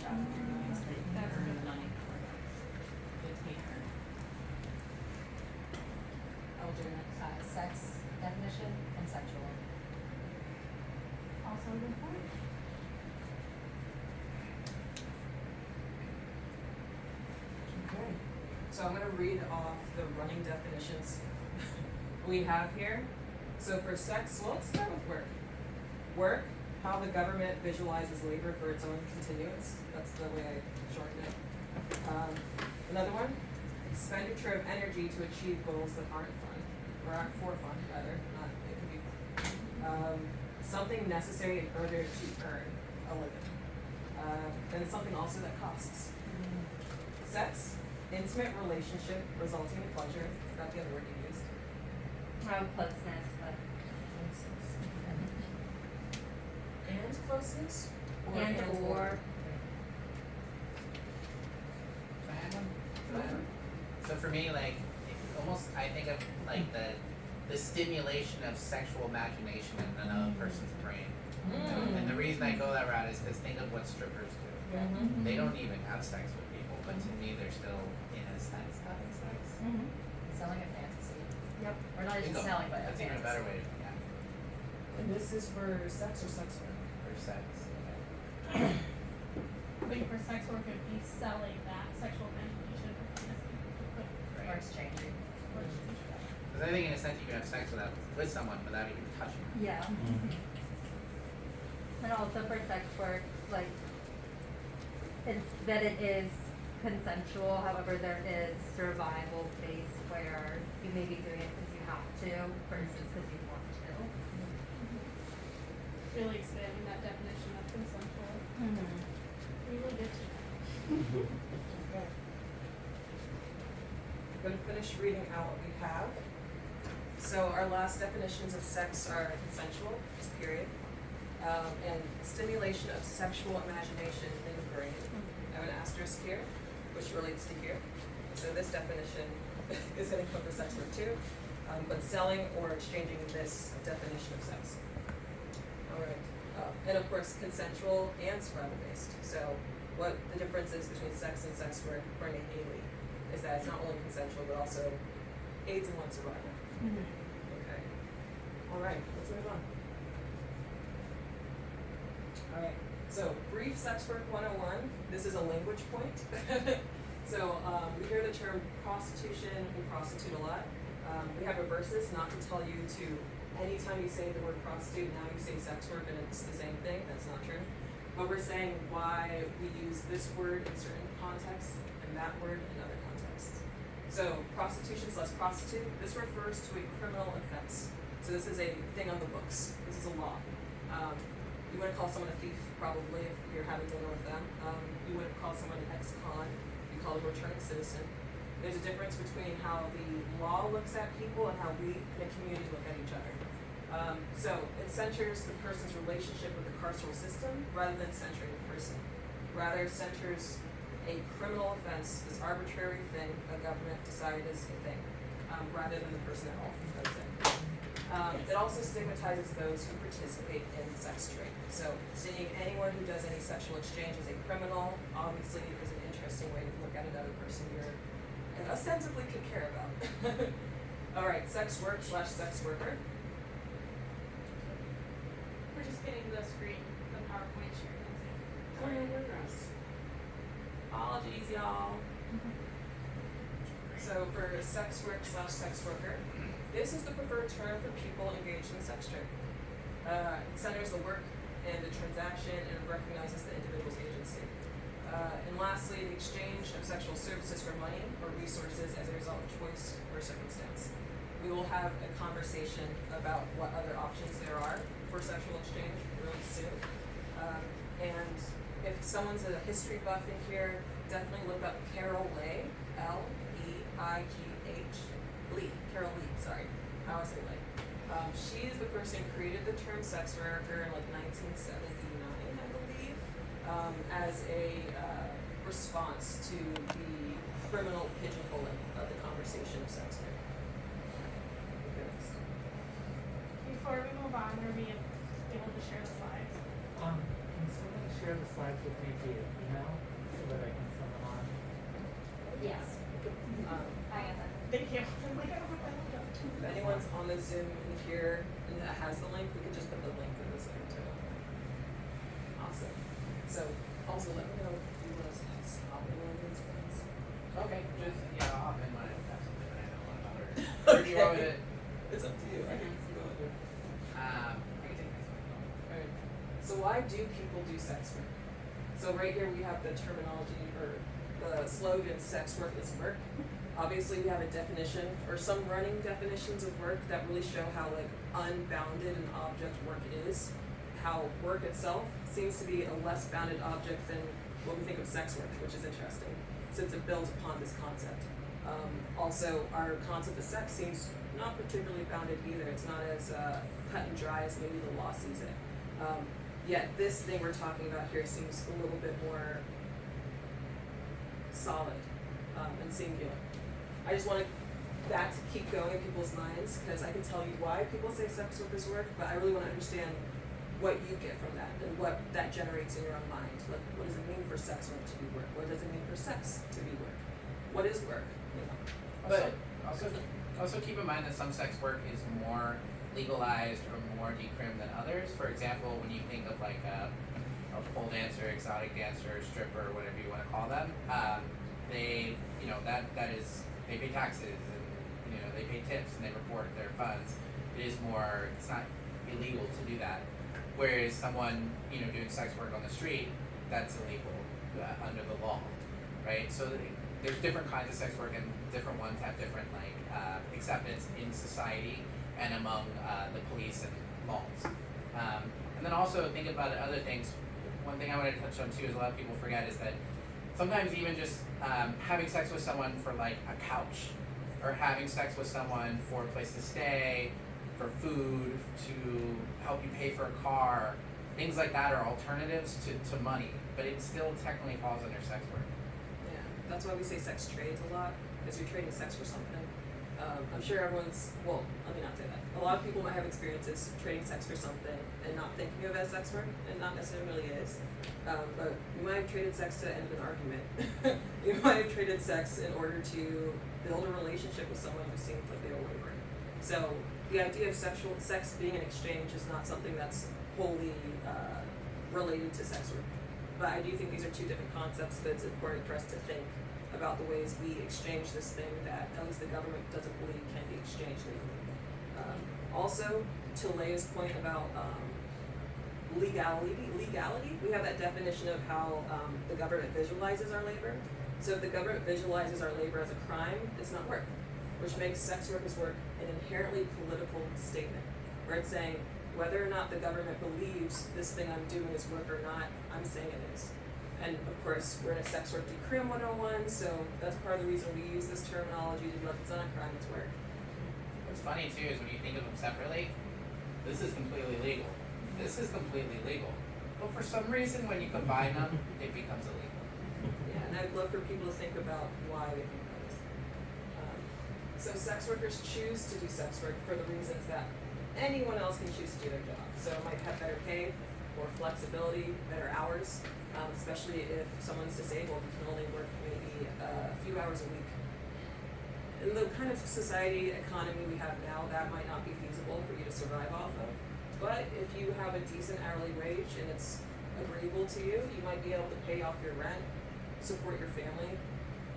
trafficking, That's good. money for the taker. I'll do sex definition, consensual. Also a good point. Okay, so I'm gonna read off the running definitions we have here. So for sex, well, let's start with work. Work, how the government visualizes labor for its own continuance. That's the way I shortened it. Another one, expenditure of energy to achieve goals that aren't fun, or aren't for fun, rather, not, it could be fun. Something necessary in order to earn a living. And it's something also that costs. Sex, intimate relationship resulting in pleasure. Is that the other word you used? Closeness, but. And closeness? Or. So for me, like, almost, I think of like the stimulation of sexual imagination in another person's brain. And the reason I go that route is because think of what strippers do. Mm-hmm. They don't even have sex with people, but to me, they're still, in a sense, having sex. Selling a fantasy. Yep. Or not even Bingo. selling, but a That's even a fantasy. better way to, yeah, And this is for sex or sex work? for sex. Wait, for sex work, it'd be selling that sexual imagination for fantasy. Or Right. exchanging. Because I think in a sense you can have sex with someone without even touching them. Yeah. And also for sex work, like, it's that it is consensual, however, there is survival based where you may be doing it because you have to versus because you want to. Really expanding that definition of consensual. We will get to that. Okay. I'm gonna finish reading out what we have. So our last definitions of sex are consensual, just period, and stimulation of sexual imagination in the brain. I have an asterisk here, which relates to here. So this definition is gonna cover sex work too, but selling or exchanging this definition of sex. All right, and of course consensual and survival based. So what the difference is between sex and sex work, according to Haley, is that it's not only consensual but also aids in one's survival. Okay. All right, let's move on. All right, so brief sex work 101. This is a language point. So we hear the term prostitution and prostitute a lot. We have reverses, not to tell you to, anytime you say the word prostitute, now you say sex work and it's the same thing. That's not true. But we're saying why we use this word in certain contexts and that word in other contexts. So prostitution / prostitute, this refers to a criminal offense. So this is a thing on the books. This is a law. You wouldn't call someone a thief probably if you're having dinner with them. You wouldn't call someone an ex-con. You call them a returning citizen. There's a difference between how the law looks at people and how we in a community look at each other. So it centers the person's relationship with the carceral system rather than centering the person. Rather centers a criminal offense, this arbitrary thing a government decided is a thing, rather than the person at all, I would say. It also stigmatizes those who participate in sex trade. So seeing anyone who does any sexual exchange as a criminal obviously is an interesting way to look at another person you're ostensibly could care about. All right, sex work / sex worker. We're just getting the screen, the PowerPoint shared. Oh, no, no, no. Apologies, y'all. So for sex work / sex worker, this is the preferred term for people engaged in sex trade. It centers the work and the transaction and recognizes the individual's agency. And lastly, the exchange of sexual services for money or resources as a result of choice or circumstance. We will have a conversation about what other options there are for sexual exchange really soon. And if someone's a history buff in here, definitely look up Carol Leigh, L-E-I-G-H, Lee, Carol Lee, sorry, I always say Leigh. She is the person who created the term sex worker in like 1979, I believe, as a response to the criminal pigeonholing of the conversation of sex work. Before we move on, are we able to share the slides? I'm still gonna share share the slides with me via email so that I can send them on? Yes. I am. Thank you. I'm like, I don't have my laptop. If anyone's on the Zoom in here and that has the link, we could just put the link in the Zoom too. Awesome. So also let me know if you want us to stop in one of these things. Okay, just, yeah, I'll hop in when I have something that I don't want to cover. Where do you want with it? It's up to you. I can go with it. I can take this one. Alright. So why do people do sex work? So right here we have the terminology or the slogan "sex work is work." Obviously we have a definition or some running definitions of work that really show how like unbounded an object work is. How work itself seems to be a less bounded object than what we think of sex work, which is interesting since it builds upon this concept. Also, our concept of sex seems not particularly bounded either. It's not as cut and dry as maybe the law sees it. Yet this thing we're talking about here seems a little bit more solid and singular. I just want that to keep going in people's minds because I can tell you why people say sex work is work, but I really want to understand what you get from that and what that generates in your own mind. Like, what does it mean for sex work to be work? What does it mean for sex to be work? What is work? You know. But Also keep in mind that some sex work is more legalized or more decrim than others. For example, when you think of like a pole dancer, exotic dancer, stripper, whatever you want to call them, they, you know, that is, they pay taxes and, you know, they pay tips and they report their funds. It is more, it's not illegal to do that. Whereas someone, you know, doing sex work on the street, that's illegal under the law, right? So there's different kinds of sex work and different ones have different like acceptance in society and among the police and laws. And then also think about other things. One thing I wanted to touch on too is a lot of people forget is that sometimes even just having sex with someone for like a couch or having sex with someone for a place to stay, for food, to help you pay for a car, things like that are alternatives to money, but it still technically falls under sex work. yeah, that's why we say sex trades a lot because you're trading sex for something. I'm sure everyone's, well, let me not say that. A lot of people might have experiences trading sex for something and not thinking of it as sex work, and not necessarily is. But you might have traded sex to end an argument. You might have traded sex in order to build a relationship with someone who seemed like they were wavering. So the idea of sex being an exchange is not something that's wholly related to sex work. But I do think these are two different concepts, but it's important for us to think about the ways we exchange this thing that at least the government doesn't believe can be exchanged legally. Also, to Leia's point about legality, we have that definition of how the government visualizes our labor. So if the government visualizes our labor as a crime, it's not work, which makes sex work as work an inherently political statement, where it's saying whether or not the government believes this thing I'm doing is work or not, I'm saying it is. And of course, we're in a sex work decrim 101, so that's part of the reason we use this terminology to be like, it's not a crime, it's work. What's funny too is when you think of them separately, this is completely legal. This is completely legal. But for some reason, when you combine them, it becomes illegal. Yeah, and I'd love for people to think about why they think that is. So sex workers choose to do sex work for the reasons that anyone else can choose to do their job. So it might have better pay, more flexibility, better hours, especially if someone's disabled and can only work maybe a few hours a week. In the kind of society, economy we have now, that might not be feasible for you to survive off of. But if you have a decent hourly wage and it's agreeable to you, you might be able to pay off your rent, support your family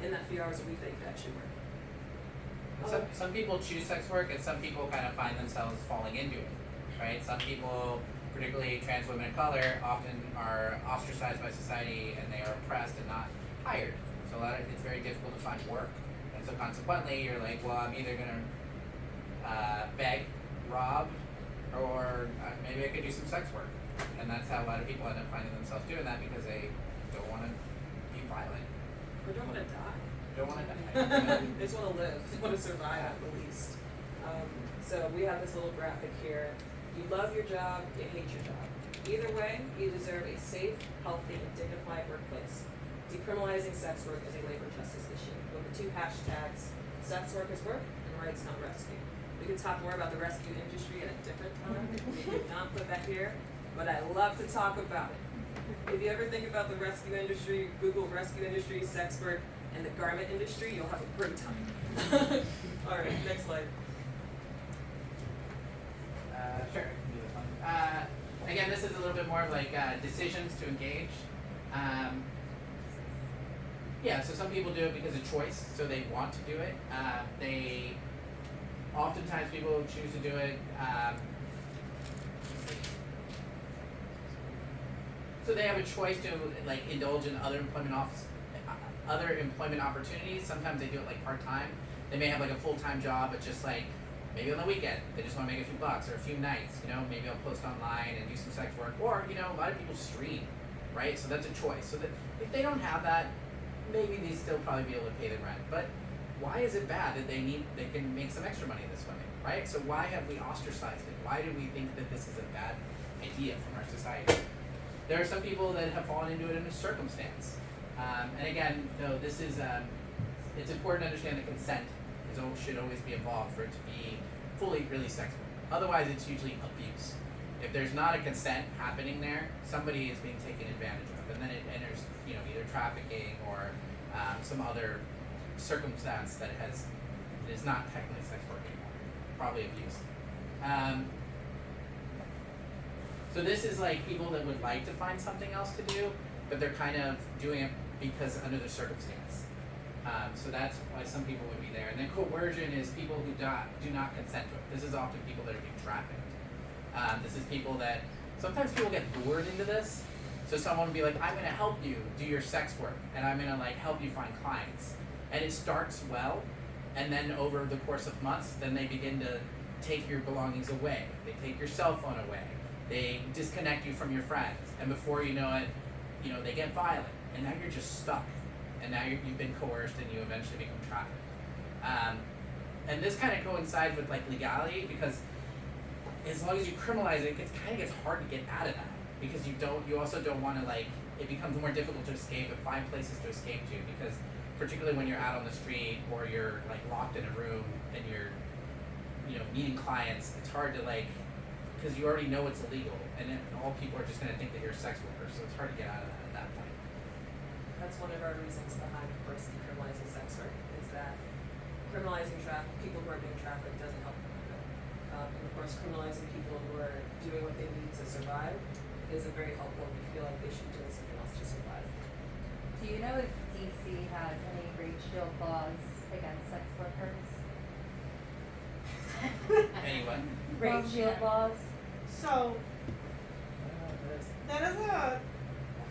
in that few hours a week that you could actually work. Some people choose sex work and some people kind of find themselves falling into it, right? Some people, particularly trans women of color, often are ostracized by society and they are oppressed and not hired. So it's very difficult to find work. And so consequently, you're like, well, I'm either gonna beg, rob, or maybe I could do some sex work. And that's how a lot of people end up finding themselves doing that because they don't want to be violent. Or don't want to die. Don't want to die. They just want to live. They want to survive at the least. So we have this little graphic here. You love your job, you hate your job. Either way, you deserve a safe, healthy, and dignified workplace. Decriminalizing sex work is a labor justice issue with the two hashtags, sex work is work and rights not rescue. We can talk more about the rescue industry at a different time. We did not put that here, but I love to talk about it. If you ever think about the rescue industry, Google rescue industry, sex work, and the garment industry, you'll have a great time. All right, next slide. Sure, I can do this one. Again, this is a little bit more of like decisions to engage. Yeah, so some people do it because of choice, so they want to do it. Oftentimes people choose to do it. So they have a choice to like indulge in other employment opportunities. Sometimes they do it like part time. They may have like a full time job, but just like maybe on the weekend they just want to make a few bucks or a few nights. You know, maybe I'll post online and do some sex work, or you know, a lot of people stream, right? So that's a choice. So that if they don't have that, maybe they still probably be able to pay the rent. But why is it bad that they can make some extra money this way, right? So why have we ostracized it? Why do we think that this is a bad idea from our society? There are some people that have fallen into it in a circumstance. And again, though, this is, it's important to understand that consent should always be involved for it to be fully really sex work. Otherwise, it's usually abuse. If there's not a consent happening there, somebody is being taken advantage of, and then it enters, you know, either trafficking or some other circumstance that is not technically sex work anymore, probably abuse. So this is like people that would like to find something else to do, but they're kind of doing it because under the circumstance. So that's why some people would be there. And then coercion is people who do not consent to it. This is often people that are being trafficked. This is people that, sometimes people get lured into this. So someone will be like, I'm gonna help you do your sex work, and I'm gonna like help you find clients. And it starts well, and then over the course of months, then they begin to take your belongings away. They take your cell phone away. They disconnect you from your friends, and before you know it, you know, they get violent, and now you're just stuck, and now you've been coerced, and you eventually become trafficked. And this kind of coincides with like legality, because as long as you criminalize it, it kind of gets hard to get out of that, because you also don't want to like, it becomes more difficult to escape and find places to escape to, because particularly when you're out on the street or you're like locked in a room and you're, you know, meeting clients, it's hard to like, because you already know it's illegal, and then all people are just going to think that you're a sex worker, so it's hard to get out of that at that point. That's one of our reasons behind, of course, decriminalizing sex work, is that criminalizing people who are being trafficked doesn't help them. And of course, criminalizing people who are doing what they need to survive isn't very helpful if you feel like they should be doing something else to survive. Do you know if DC has any rape shield laws against sex workers? Anyone? Rape shield laws? So, that is a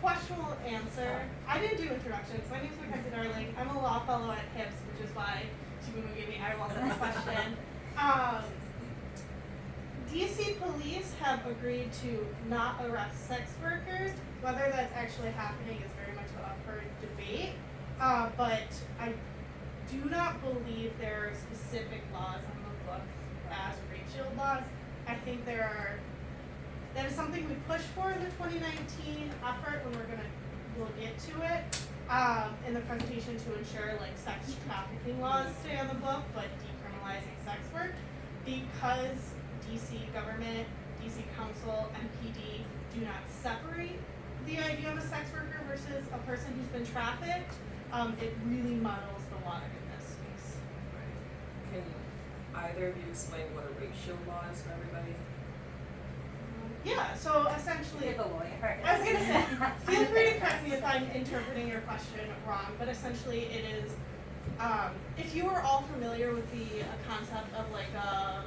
questionable answer. I didn't do introductions. My name's Mackenzie Darling. I'm a law fellow at HIPS, which is why Shibumi gave me I will answer this question. DC police have agreed to not arrest sex workers. Whether that's actually happening is very much up for debate. But I do not believe there are specific laws on the book as rape shield laws. I think that is something we push for in the 2019 effort when we'll get to it in the presentation to ensure like sex trafficking laws stay on the book, but decriminalizing sex work, because DC government, DC council, and PD do not separate the idea of a sex worker versus a person who's been trafficked. It really muddles the water in this space. Can either of you explain what a rape shield law is for everybody? Yeah, so essentially, You're the lawyer. I was gonna say, feel free to correct me if I'm interpreting your question wrong, but essentially it is, if you are all familiar with the concept of like a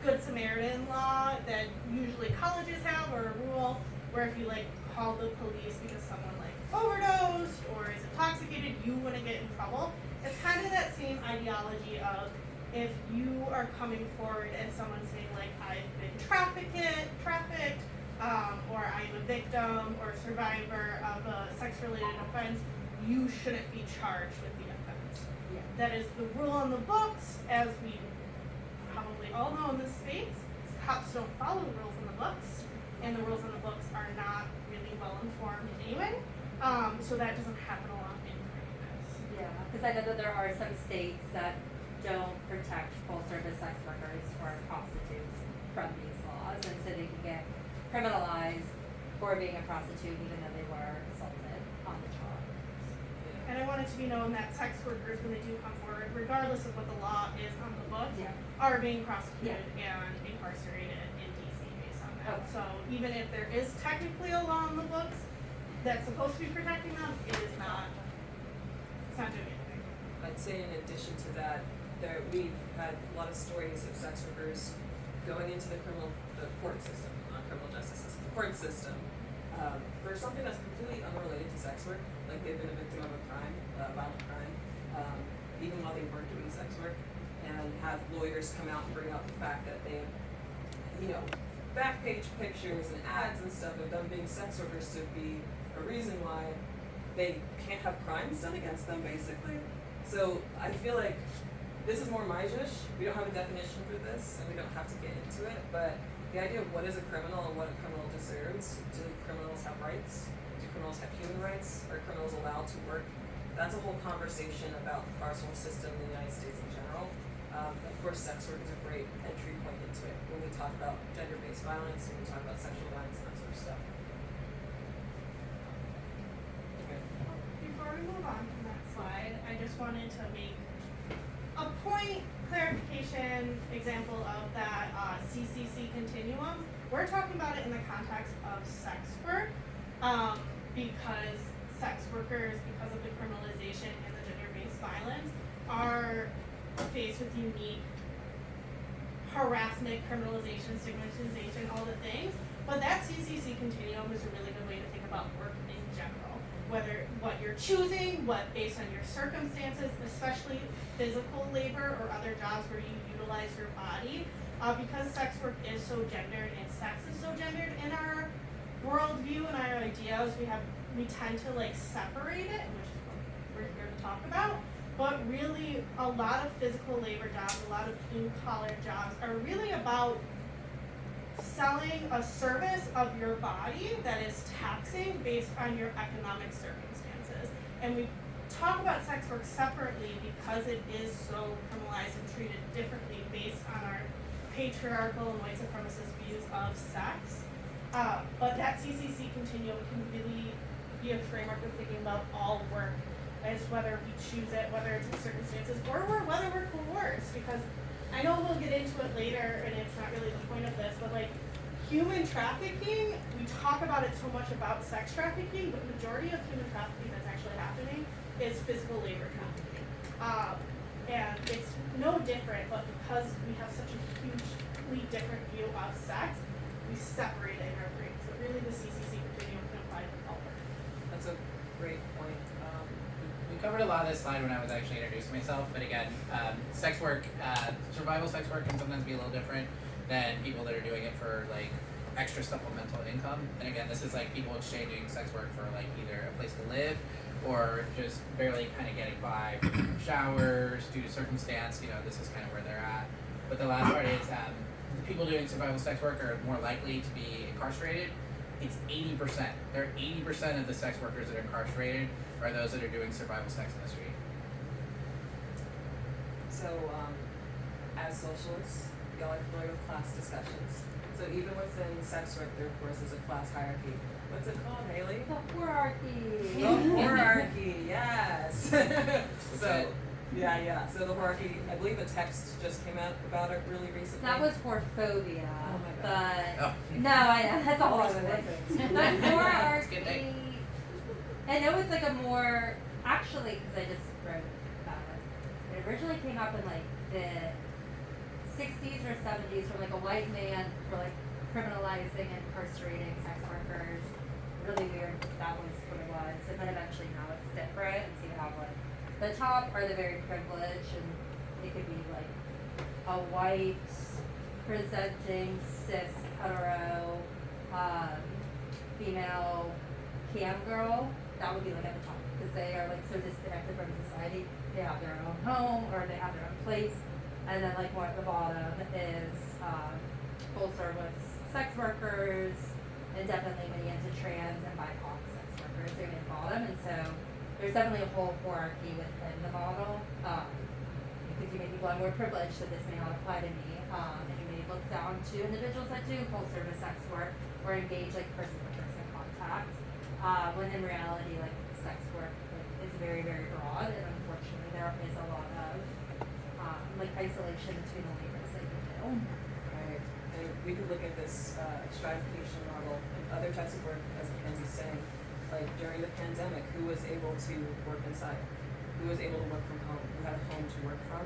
Good Samaritan law that usually colleges have, or a rule where if you like call the police because someone like overdosed or is intoxicated, you wouldn't get in trouble. It's kind of that same ideology of, if you are coming forward and someone's saying like, I've been trafficked, or I'm a victim or survivor of a sex-related offense, you shouldn't be charged with the offense. Yeah. That is the rule on the books, as we probably all know in this space. Cops don't follow the rules in the books, and the rules in the books are not really well informed anyway. So that doesn't happen a lot in practice. Yeah, because I know that there are some states that don't protect full-service sex workers or prostitutes from these laws, and so they can get criminalized for being a prostitute, even though they were assaulted on the job. And I want it to be known that sex workers, when they do come forward, regardless of what the law is on the books, Yeah. are being prosecuted and incarcerated in DC based on that. Okay. So even if there is technically a law on the books that's supposed to be protecting them, it is not. It's not doing anything. I'd say in addition to that, we've had a lot of stories of sex workers going into the court system, not criminal justice system, the court system, for something that's completely unrelated to sex work, like they've been a victim of a crime, a violent crime, even while they weren't doing sex work, and have lawyers come out and bring up the fact that they, back page pictures and ads and stuff of them being sex workers to be a reason why they can't have crimes done against them, basically. So I feel like this is more my zhush. We don't have a definition for this, and we don't have to get into it, but the idea of what is a criminal and what a criminal deserves, do criminals have rights? Do criminals have human rights? Are criminals allowed to work? That's a whole conversation about the carceral system in the United States in general. Of course, sex work is a great entry point into it when we talk about gender-based violence, when we talk about sexual violence, and that sort of stuff. Okay. Before we move on from that slide, I just wanted to make a point clarification example of that CCC continuum. We're talking about it in the context of sex work because sex workers, because of the criminalization and the gender-based violence, are faced with unique harassment, criminalization, stigmatization, all the things. But that CCC continuum is a really good way to think about work in general. Whether what you're choosing, what based on your circumstances, especially physical labor or other jobs where you utilize your body, because sex work is so gendered and sex is so gendered in our worldview and our ideas, we tend to separate it, which is what we're here to talk about. But really, a lot of physical labor jobs, a lot of blue-collar jobs are really about selling a service of your body that is taxing based on your economic circumstances. And we talk about sex work separately because it is so criminalized and treated differently based on our patriarchal and white supremacist views of sex. But that CCC continuum can really be a framework of thinking about all work as whether we choose it, whether it's in circumstances, or whether we're coerced. Because I know we'll get into it later, and it's not really the point of this, but human trafficking, we talk about it so much about sex trafficking, but the majority of human trafficking that's actually happening is physical labor trafficking. And it's no different, but because we have such a hugely different view of sex, we separate it in our brains. So really the CCC continuum can apply to all work. That's a great point. We covered a lot of this slide when I was actually introducing myself, but again, sex work, survival sex work can sometimes be a little different than people that are doing it for extra supplemental income. And again, this is people exchanging sex work for either a place to live or just barely kind of getting by from showers due to circumstance. This is kind of where they're at. But the last part is people doing survival sex work are more likely to be incarcerated. It's 80%. There are 80% of the sex workers that are incarcerated are those that are doing survival sex in the street. So, as socialists, y'all are familiar with class discussions. So even within sex work, there of course is a class hierarchy. What's it called, Haley? The hierarchy. The hierarchy, yes. So, yeah. So the hierarchy, I believe a text just came out about it really recently. That was whorephobia. Oh my God. But Oh. no, I know that's a whole Oh, other it's thing. perfect. The It's a good hierarchy. thing. I know it's a more actually because I just wrote about it. It originally came up in the 60s or 70s from a white man for criminalizing and incarcerating sex workers. Really weird that was what it was. And then eventually now it's different. And so you have the top are the very privileged, and it could be a white presenting cis hetero female cam girl. That would be at the top because they are so disconnected from society. They have their own home or they have their own place. And then more at the bottom is full service sex workers, and definitely many into trans and BIPOC sex workers are in the bottom. And so there's definitely a whole hierarchy within the model. Because you may be one more privileged, so this may not apply to me. And you may look down to individuals that do full service sex work or engage person to person impact. When in reality, like sex work is very, very broad, and unfortunately there is a lot of like isolation between the labors that you do. Right, and we could look at this stratification model and other types of work, as Mackenzie's saying, like during the pandemic, who was able to work inside? Who was able to work from home? Who had a home to work from?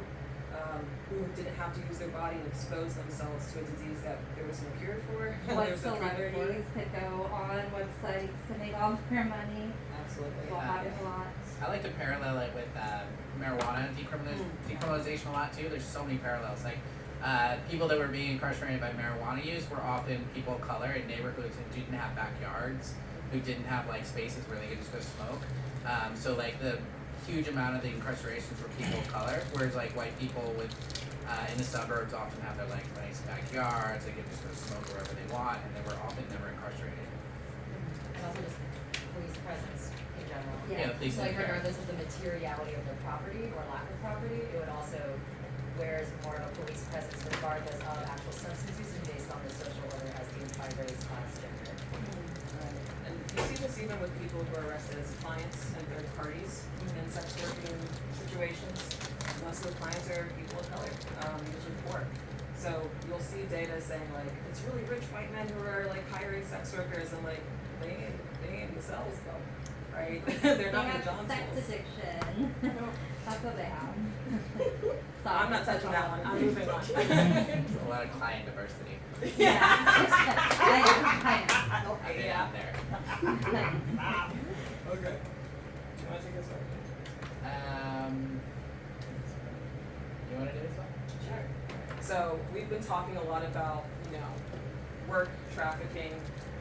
Who didn't have to use their body and expose themselves to a disease that there was no cure for? Like There's no treatment for. celebrities could go on websites to make all their money Absolutely. while having a lot. I like to parallel it with marijuana decriminalization a lot too. There's so many parallels. Like people that were being incarcerated by marijuana use were often people of color in neighborhoods who didn't have backyards, who didn't have like spaces where they could just go smoke. So like the huge amount of the incarcerations were people of color, whereas like white people with in the suburbs often have their like nice backyards. They could just go smoke wherever they want, and they were often never incarcerated. And also just police presence in general. Yeah. Police So like and regardless of the materiality of their property or lack of property, it would also, whereas more of a police presence regardless of actual substance use and based on the social order as deemed by race, class, gender. Right. And you see this even with people who are arrested as clients and third parties in sex working situations. Most of the clients are people of color, usually poor. So you'll see data saying like it's really rich white men who are like hiring sex workers, and like they ain't in the cells though, right? They're not in the John sex schools. addiction. That's what they have. I'm not touching that one. I'm moving on. There's a lot of client diversity. Yeah. I I've been out there. Okay. Do you want to take this one? You want to do this one? Sure. So we've been talking a lot about, work trafficking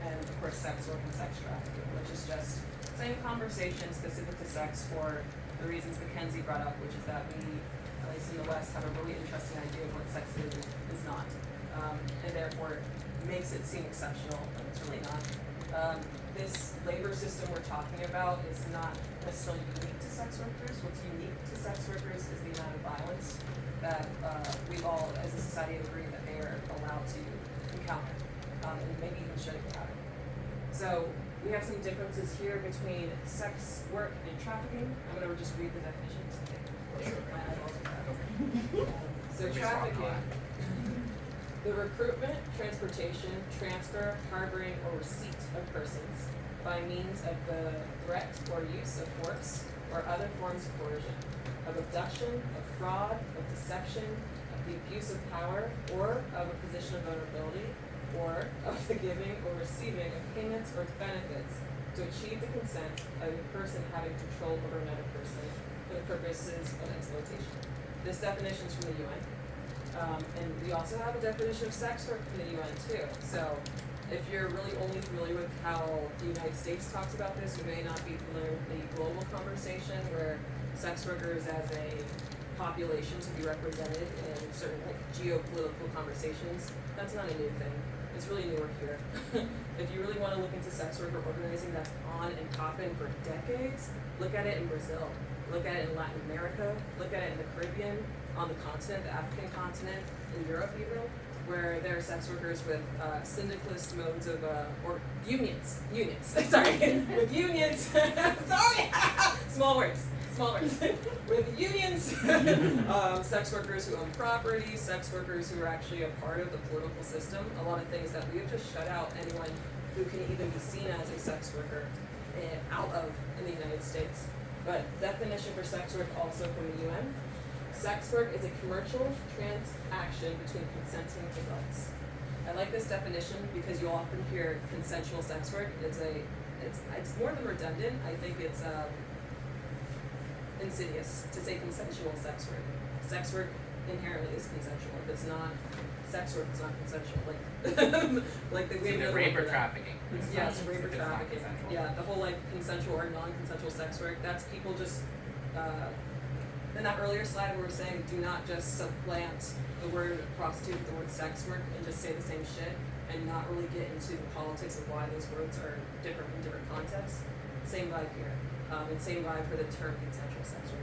and of course sex work and sex trafficking, which is just same conversation specific to sex for the reasons Mackenzie brought up, which is that we, at least in the West, have a really interesting idea of what sex is not. And therefore makes it seem exceptional when it's really not. This labor system we're talking about is not necessarily unique to sex workers. What's unique to sex workers is the amount of violence that we've all, as a society, agree that they are allowed to encounter, and maybe even should encounter. So we have some differences here between sex work and trafficking. I'm going to just read the definitions. My eyeballs are bad. So trafficking. The recruitment, transportation, transfer, harboring, or receipt of persons by means of the threat or use of force or other forms of coercion, of abduction, of fraud, of deception, of the abuse of power, or of a position of vulnerability, or of the giving or receiving of payments or benefits to achieve the consent of a person having control over another person for the purposes of exploitation. This definition is from the UN. And we also have a definition of sex work from the UN too. So if you're really only familiar with how the United States talks about this, you may not be familiar with the global conversation where sex workers as a population to be represented in certain like geopolitical conversations. That's not a new thing. It's really newer here. If you really want to look into sex worker organizing that's on and popping for decades, look at it in Brazil. Look at it in Latin America. Look at it in the Caribbean, on the continent, the African continent, in Europe even, where there are sex workers with syndicalist modes of, or unions, sorry, with unions, sorry, small words, with unions, sex workers who own property, sex workers who are actually a part of the political system, a lot of things that we have to shut out anyone who can even be seen as a sex worker out of in the United States. But definition for sex work also from the UN. Sex work is a commercial transaction between consenting adults. I like this definition because you'll often hear consensual sex work. It's more than redundant. I think it's insidious to say consensual sex work. Sex work inherently is consensual. If it's not sex work, it's not consensual. Like the way Rape or trafficking. Yes, rape or If it's not trafficking. consensual. Yeah, the whole like consensual or non-consensual sex work. That's people just. In that earlier slide, we were saying do not just supplant the word prostitute with the word sex work and just say the same shit and not really get into the politics of why those words are different in different contexts. Same vibe here. And same vibe for the term consensual sex work.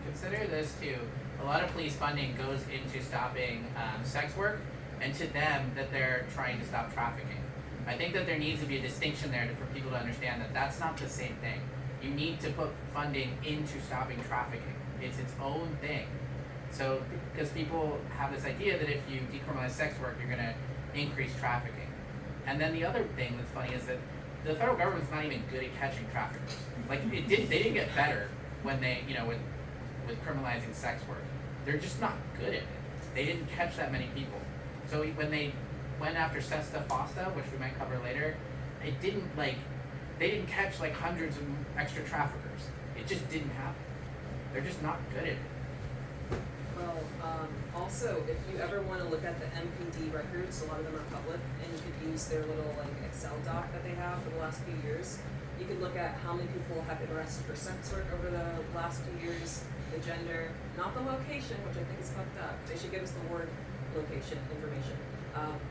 Consider this too. A lot of police funding goes into stopping sex work, and to them that they're trying to stop trafficking. I think that there needs to be a distinction there for people to understand that that's not the same thing. You need to put funding into stopping trafficking. It's its own thing. So, because people have this idea that if you decriminalize sex work, you're gonna increase trafficking. And then the other thing that's funny is that the federal government's not even good at catching traffickers. Like, they didn't get better when they, with criminalizing sex work. They're just not good at it. They didn't catch that many people. So when they went after Sesta Fosta, which we might cover later, they didn't catch like hundreds of extra traffickers. It just didn't happen. They're just not good at it. Well, also, if you ever want to look at the MPD records, a lot of them are public, and you could use their little like Excel doc that they have for the last few years. You could look at how many people have been arrested for sex work over the last few years, the gender, not the location, which I think is fucked up. They should give us the word location information,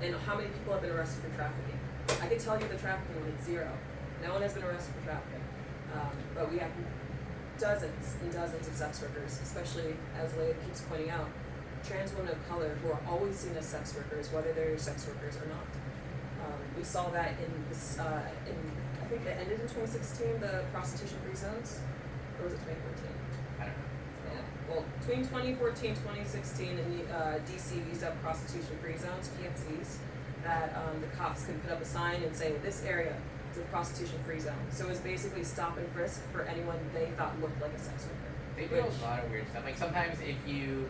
and how many people have been arrested for trafficking. I could tell you the trafficking one, it's 0. No one has been arrested for trafficking, but we have dozens and dozens of sex workers, especially as Leia keeps pointing out, trans women of color who are always seen as sex workers, whether they're sex workers or not. We saw that in this, I think it ended in 2016, the prostitution-free zones, or was it 2014? I don't know. Yeah. Well, between 2014 and 2016, in DC used up prostitution-free zones, PFZs, that the cops could put up a sign and say, this area is a prostitution-free zone. So it was basically stop and frisk for anyone they thought looked like a sex worker. They do a lot of weird stuff. Like sometimes if you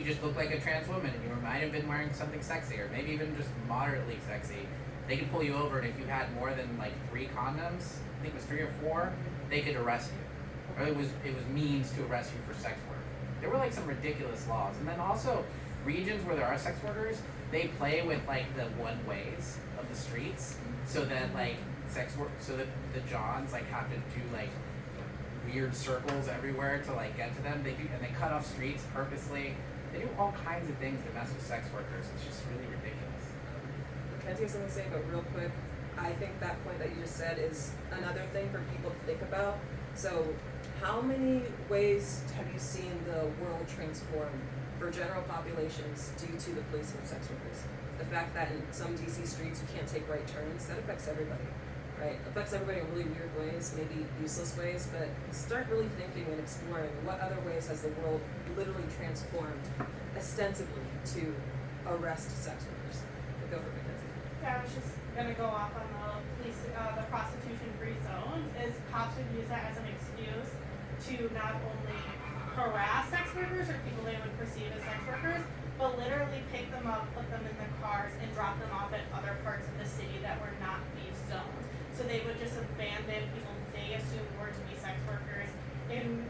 just look like a trans woman and you might have been wearing something sexy or maybe even just moderately sexy, they could pull you over, and if you had more than like 3 condoms, I think it was 3 or 4, they could arrest you. Or it was means to arrest you for sex work. There were like some ridiculous laws. And then also regions where there are sex workers, they play with like the one ways of the streets so that like so that the Johns like have to do like weird circles everywhere to like get to them. They cut off streets purposely. They do all kinds of things to mess with sex workers. It's just really ridiculous. Mackenzie has something to say, but real quick, I think that point that you just said is another thing for people to think about. So, how many ways have you seen the world transform for general populations due to the policing of sex workers? The fact that in some DC streets you can't take right turns, that affects everybody, right? It affects everybody in really weird ways, maybe useless ways, but start really thinking and exploring what other ways has the world literally transformed ostensibly to arrest sex workers. Go for it, Mackenzie. Yeah, I was just gonna go off on the prostitution-free zones. Is cops would use that as an excuse to not only harass sex workers or people they would perceive as sex workers, but literally pick them up, put them in the cars, and drop them off at other parts of the city that were not these zones. So they would just abandon people they assumed were to be sex workers in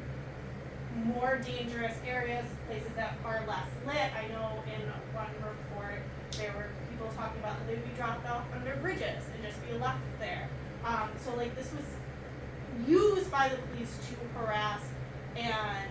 more dangerous areas, places that are less lit. I know in one report there were people talking about that they would be dropped off under bridges and just be left there. So like this was used by the police to harass and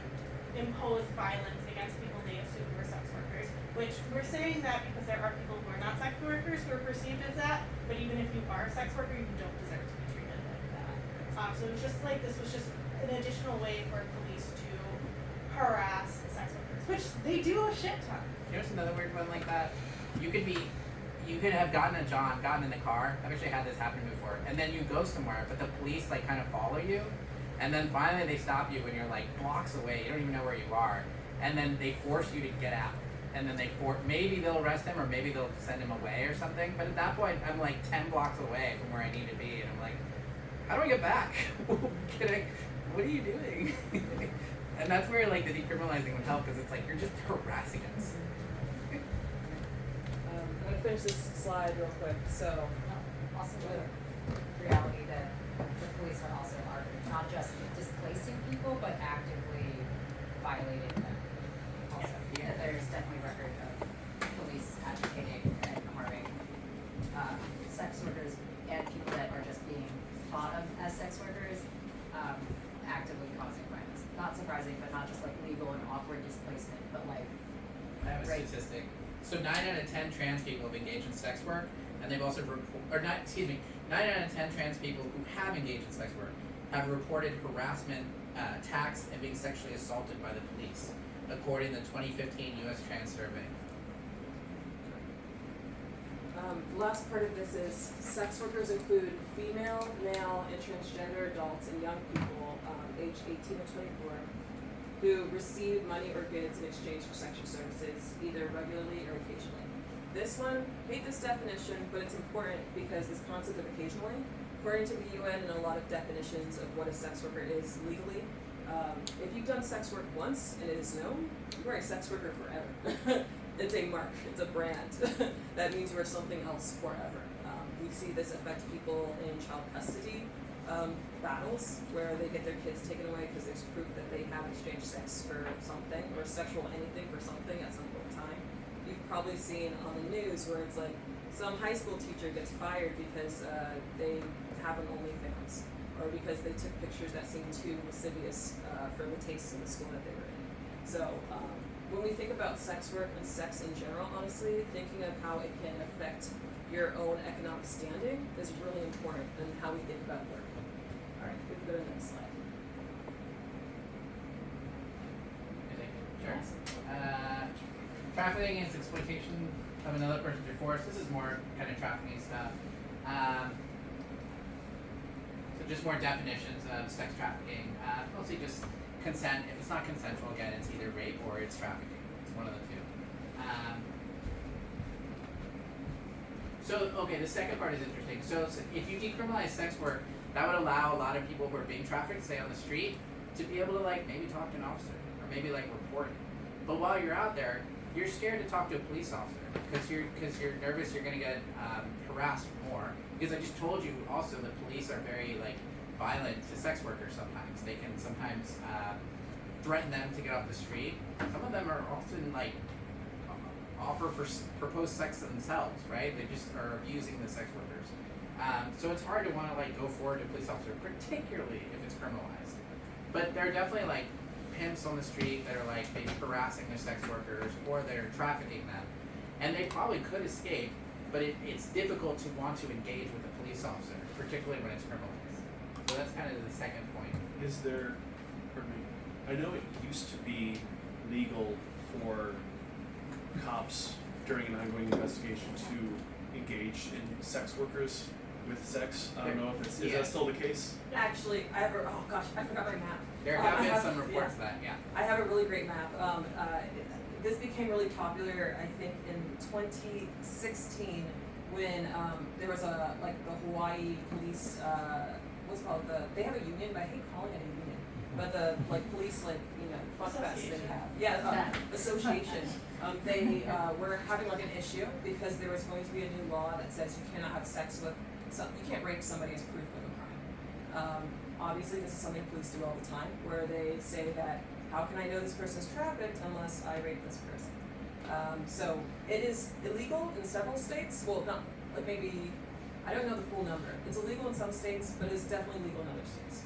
impose violence against people they assumed were sex workers. Which we're saying that because there are people who are not sex workers who are perceived as that, but even if you are a sex worker, you don't deserve to be treated like that. So it's just like this was just an additional way for police to harass sex workers, which they do a shit ton. Here's another weird one like that. You could have gotten in the car. I've actually had this happen before. And then you go somewhere, but the police like kind of follow you. And then finally they stop you when you're like blocks away. You don't even know where you are. And then they force you to get out. And then maybe they'll arrest him or maybe they'll send him away or something. But at that point, I'm like 10 blocks away from where I need to be. And I'm like, how do I get back? What are you doing? And that's where like the decriminalizing would help because it's like you're just harassing us. I'm gonna finish this slide real quick. So, Also the reality that the police are also not just displacing people, but actively violating them. Also, Yeah. there's definitely record of police agitating and harming sex workers and people that are just being thought of as sex workers, actively causing violence. Not surprising, but not just like legal and awkward displacement, but like I have a Right. statistic. So 9 out of 10 trans people have engaged in sex work, and they've also 9 out of 10 trans people who have engaged in sex work have reported harassment, attacks, and being sexually assaulted by the police, according to the 2015 U.S. Trans Survey. The last part of this is sex workers include female, male, and transgender adults and young people aged 18 to 24 who receive money or goods in exchange for sexual services, either regularly or occasionally. This one, hate this definition, but it's important because this concept of occasionally, according to the UN and a lot of definitions of what a sex worker is legally, if you've done sex work once and it is known, you are a sex worker forever. It's a mark, it's a brand. That means you are something else forever. We see this affect people in child custody battles where they get their kids taken away because there's proof that they have exchanged sex for something or sexual anything for something at some point in time. You've probably seen on the news where it's like some high school teacher gets fired because they have an OnlyFans or because they took pictures that seemed too lascivious for the taste in the school that they were in. So when we think about sex work and sex in general, honestly, thinking of how it can affect your own economic standing is really important in how we think about work. All right, we can go to the next slide. Sure. Trafficking is exploitation of another person through force. This is more kind of trafficking stuff. So just more definitions of sex trafficking. Mostly just consent. If it's not consensual, again, it's either rape or it's trafficking. It's one of the two. Okay, the second part is interesting. So if you decriminalize sex work, that would allow a lot of people who are being trafficked, say on the street, to be able to maybe talk to an officer or maybe report it. But while you're out there, you're scared to talk to a police officer because you're nervous you're going to get harassed more. Because I just told you also the police are very violent to sex workers sometimes. They can sometimes threaten them to get off the street. Some of them are often offer for proposed sex themselves, right? They just are abusing the sex workers. So it's hard to want to go forward to a police officer, particularly if it's criminalized. But there are definitely pimps on the street that are maybe harassing their sex workers or they're trafficking them. And they probably could escape, but it's difficult to want to engage with a police officer, particularly when it's criminalized. So that's kind of the second point. Is there, pardon me, I know it used to be legal for cops during an ongoing investigation to engage in sex workers with sex. I don't know if is that still the case? Actually, I forgot my map. There have been some reports of that, yeah. I have a really great map. This became really popular, I think, in 2016 when there was the Hawaii police, what's it called? They have a union, but I hate calling it a union. But the police fuck fest they have. Yeah, association. They were having an issue because there was going to be a new law that says you cannot have sex with you can't rape somebody as proof of a crime. Obviously, this is something police do all the time, where they say that, how can I know this person's trafficked unless I rape this person? So it is illegal in several states. Well, not maybe, I don't know the full number. It's illegal in some states, but it's definitely legal in other states,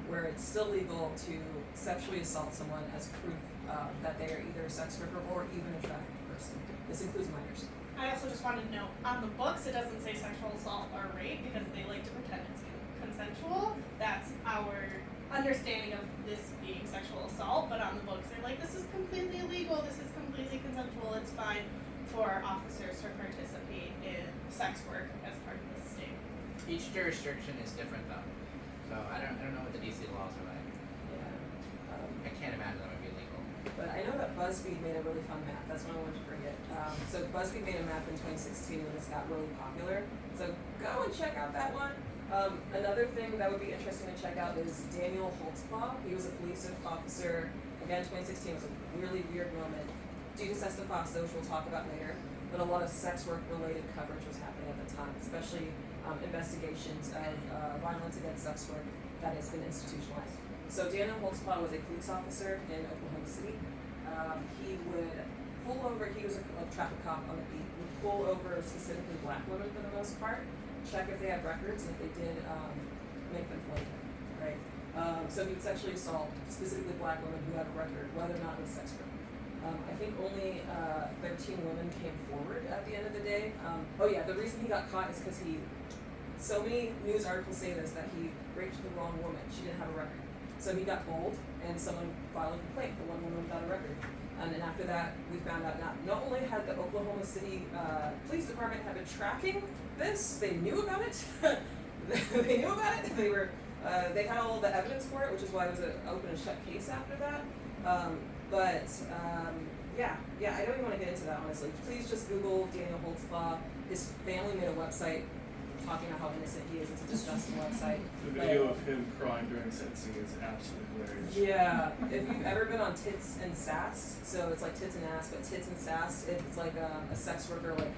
where it's still legal to sexually assault someone as proof that they are either a sex worker or even a trafficked person. This includes minors. I also just wanted to note, on the books it doesn't say sexual assault or rape because they like to pretend it's consensual. That's our understanding of this being sexual assault, but on the books they're this is completely illegal, this is completely consensual, it's fine for officers to participate in sex work as part of the state. Each jurisdiction is different though. So I don't know what the DC laws are like. Yeah. I can't imagine that would be legal. But I know that BuzzFeed made a really fun map. That's why I wanted to bring it. So BuzzFeed made a map in 2016 when this got really popular. So go and check out that one. Another thing that would be interesting to check out is Daniel Holtzclaw. He was a police officer. Again, 2016 was a really weird moment due to Sesta Fossa, which we'll talk about later. But a lot of sex work related coverage was happening at the time, especially investigations of violence against sex work that has been institutionalized. So Daniel Holtzclaw was a police officer in Oklahoma City. He would pull over, he was a traffic cop on the beat, would pull over specifically black women for the most part, check if they had records, and if they did, make them flake him, right? So he would sexually assault specifically black women who had a record, whether or not it was sex work. I think only 13 women came forward at the end of the day. The reason he got caught is because so many news articles say this, that he raped the wrong woman. She didn't have a record. So he got bold, and someone filed a complaint, the one woman without a record. And then after that, we found out not only had the Oklahoma City Police Department had been tracking this, they knew about it. They knew about it. They had all the evidence for it, which is why it was an open and shut case after that. Yeah, I don't even want to get into that, honestly. Please just Google Daniel Holtzclaw. His family made a website talking about how innocent he is. It's a disgusting website. The video of him crying during sentencing is absolutely hilarious. Yeah, if you've ever been on Tits and Sass, so it's like Tits and Ass, but Tits and Sass, it's like a sex worker like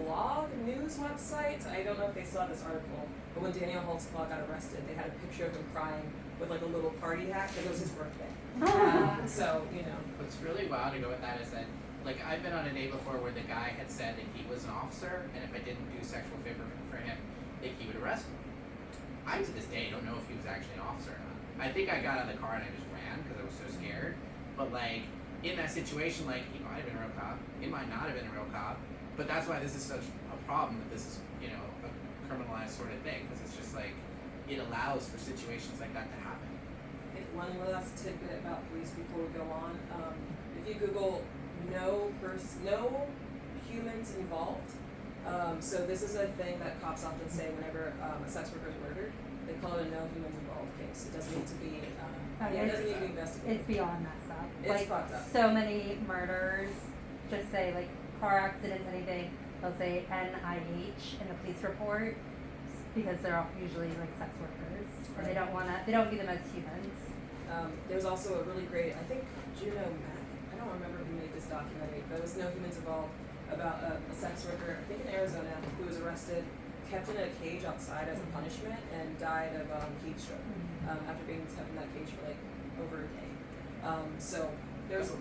blog news website. I don't know if they still have this article, but when Daniel Holtzclaw got arrested, they had a picture of him crying with like a little party hat because it was his birthday. So, you know. What's really wild to go with that is that, like, I've been on a day before where the guy had said that he was an officer, and if I didn't do sexual favor for him, that he would arrest me. I, to this day, don't know if he was actually an officer or not. I think I got out of the car and I just ran because I was so scared. But, like, in that situation, like, he might have been a real cop. He might not have been a real cop. But that's why this is such a problem, that this is, you know, a criminalized sort of thing. Because it's just, like, it allows for situations like that to happen. One last tidbit about police before we go on. If you Google no humans involved, so this is a thing that cops often say whenever a sex worker is murdered. They call it a no humans involved case. It doesn't need to be. It doesn't need to be investigated. It's beyond messed up. It's like fucked up. so many murders, just say like car accidents, anything. They'll say NIH in the police report because they're all usually like sex workers, and they don't view them as humans. There's also a really great, I think Juno Mack, I don't remember who made this documentary, but it was No Humans Involved, about a sex worker, I think in Arizona, who was arrested, kept in a cage outside as a punishment, and died of heat stroke after being kept in that cage for like over a day. So there's.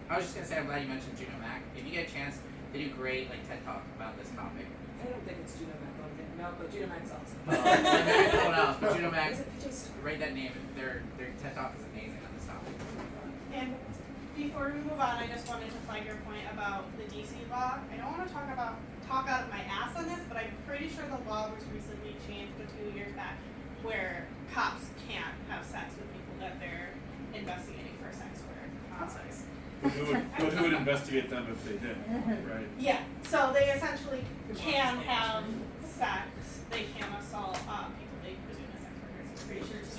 I was just gonna say, I'm glad you mentioned Juno Mack. If you get a chance, they do great like TED Talk about this topic. I don't think it's Juno Mack I'm thinking about, but Juno Mack's awesome. Maybe it's someone else, but Juno Mack, Is it just write that name. Their TED Talk is amazing on this topic. And before we move on, I just wanted to flag your point about the DC law. I don't want to talk out of my ass on this, but I'm pretty sure the law was recently changed a few years back where cops can't have sex with people that they're investigating for sex work. But who would investigate them if they did, right? Yeah, so they essentially can have sex. They can assault people they presume as sex workers. I'm pretty sure it's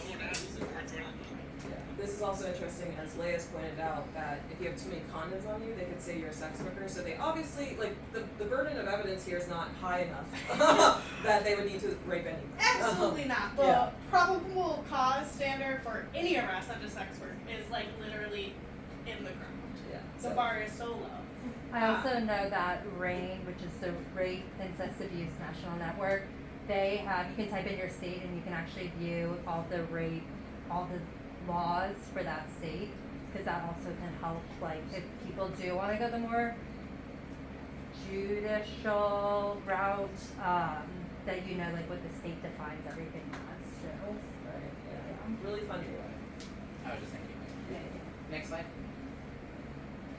This is also interesting, as Leia's pointed out, that if you have too many condoms on you, they could say you're a sex worker. So they obviously, like, the burden of evidence here is not high enough that they would need to rape anyone. Absolutely not. The Yeah. probable cause standard for any arrest of a sex work is like literally in the ground. Yeah. The bar is so low. I also know that RAINN, which is the Rape Incest Abuse National Network, they have, you can type in your state and you can actually view all the laws for that state, because that also can help, like, if people do want to go the more judicial route, that you know, like, what the state defines everything as too. Right. Yeah. Really fun to learn. I was just thinking. Yeah. Next slide.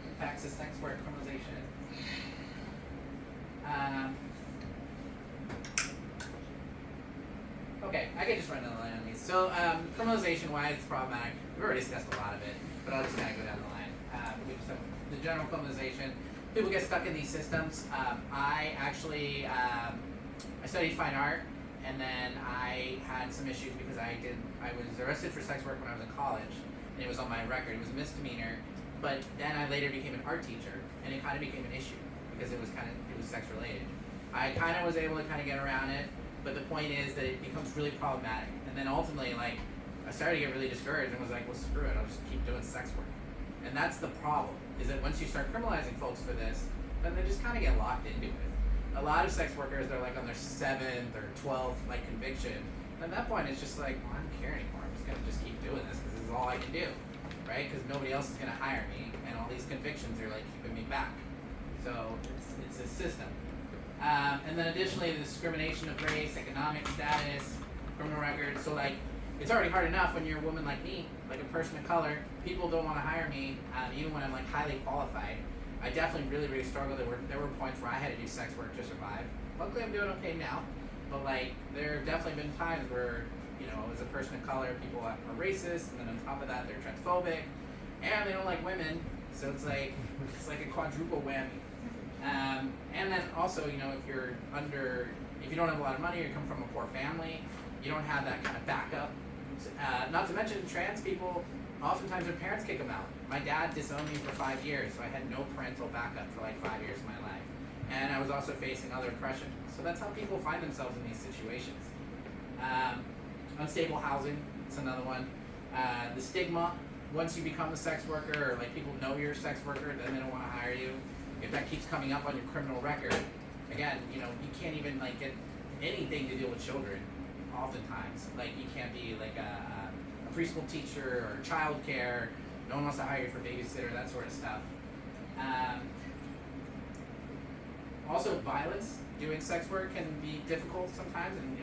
Impacts of sex work criminalization. Okay, I can just run down the line on these. So, criminalization, why it's problematic. We've already discussed a lot of it, but I'll just kind of go down the line. We just have the general criminalization. People get stuck in these systems. I actually, I studied fine art, and then I had some issues because I was arrested for sex work when I was in college, and it was on my record. It was a misdemeanor, but then I later became an art teacher, and it kind of became an issue because it was sex related. I kind of was able to kind of get around it, but the point is that it becomes really problematic. And then ultimately, like, I started to get really discouraged and was like, well, screw it, I'll just keep doing sex work. And that's the problem, is that once you start criminalizing folks for this, then they just kind of get locked into it. A lot of sex workers, they're like on their 7th or 12th like conviction. And at that point, it's just like, well, I don't care anymore. I'm just gonna just keep doing this because this is all I can do, right? Because nobody else is gonna hire me, and all these convictions are like keeping me back. So it's a system. And then additionally, the discrimination of race, economic status, criminal records. So like, it's already hard enough when you're a woman like me, like a person of color. People don't want to hire me, even when I'm like highly qualified. I definitely really struggled. There were points where I had to do sex work to survive. Luckily, I'm doing okay now. But like, there have definitely been times where you know, as a person of color, people are racist, and then on top of that, they're transphobic, and they don't like women. So it's like a quadruple whammy. And then also, you know, if you don't have a lot of money, or you come from a poor family, you don't have that kind of backup. Not to mention trans people, oftentimes their parents kick them out. My dad disowned me for 5 years, so I had no parental backup for like 5 years of my life. And I was also facing other oppression. So that's how people find themselves in these situations. Unstable housing, it's another one. The stigma, once you become a sex worker, or like people know you're a sex worker, then they don't want to hire you. If that keeps coming up on your criminal record, again, you know, you can't even like get anything to deal with children. Oftentimes, like you can't be like a preschool teacher or childcare. No one wants to hire you for babysitter, that sort of stuff. Also, violence. Doing sex work can be difficult sometimes, and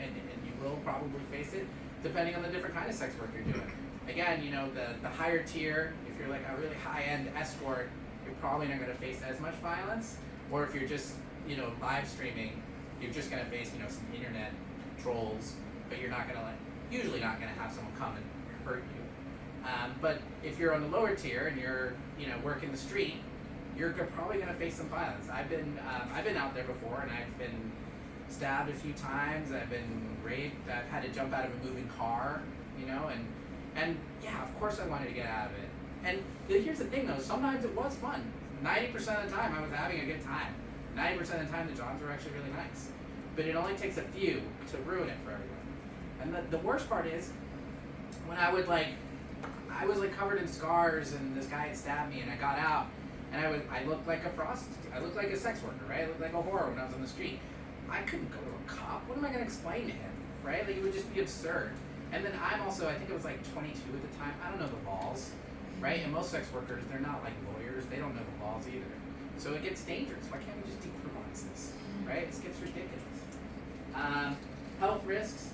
you will probably face it, depending on the different kind of sex work you're doing. Again, you know, the higher tier, if you're like a really high-end escort, you're probably not going to face as much violence. Or if you're just, you know, live streaming, you're just going to face, you know, some internet trolls, but you're not going to usually not going to have someone come and hurt you. But if you're on the lower tier and you're, you know, working the street, you're probably going to face some violence. I've been out there before, and I've been stabbed a few times. I've been raped. I've had to jump out of a moving car, you know, and yeah, of course I wanted to get out of it. And here's the thing though, sometimes it was fun. 90% of the time I was having a good time. 90% of the time the jobs were actually really nice. But it only takes a few to ruin it for everyone. And the worst part is, when I was like covered in scars, and this guy had stabbed me, and I got out, and I looked like a prostitute. I looked like a sex worker, right? I looked like a whore when I was on the street. I couldn't go to a cop. What am I going to explain to him, right? Like, it would just be absurd. And then I think it was like 22 at the time. I don't know the laws, right? And most sex workers, they're not like lawyers. They don't know the laws either. So it gets dangerous. Why can't we just decriminalize this, right? It gets ridiculous. Health risks.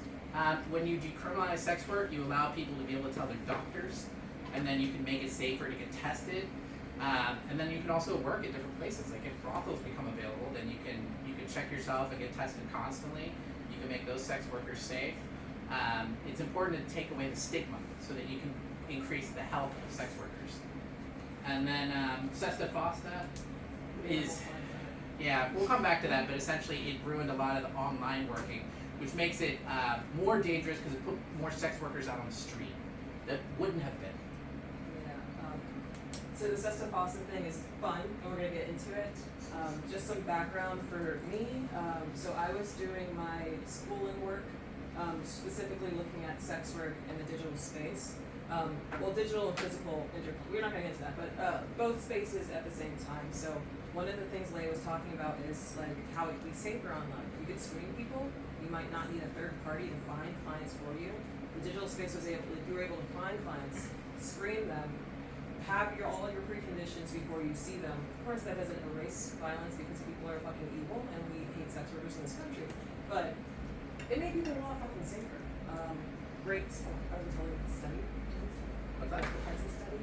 When you decriminalize sex work, you allow people to be able to tell their doctors, and then you can make it safer to get tested. And then you can also work at different places. Like if brothels become available, then you can check yourself and get tested constantly. You can make those sex workers safe. It's important to take away the stigma so that you can increase the health of sex workers. And then Sesta Fosta is, yeah, we'll come back to that, but essentially it ruined a lot of the online working, which makes it more dangerous because it put more sex workers out on the street that wouldn't have been. So the Sesta Fosta thing is fun, and we're going to get into it. Just some background for me. So I was doing my schooling work, specifically looking at sex work in the digital space. Well, digital and physical, we're not going to get into that, but both spaces at the same time. So one of the things Leigh was talking about is like how it can be safer online. You could screen people. You might not need a third party to find clients for you. The digital space you were able to find clients, screen them, have all your preconditions before you see them. Of course, that doesn't erase violence because people are fucking evil and we hate sex workers in this country. But it made people a lot fucking safer. Great stuff. I was telling you the study. What's that? The Prices study.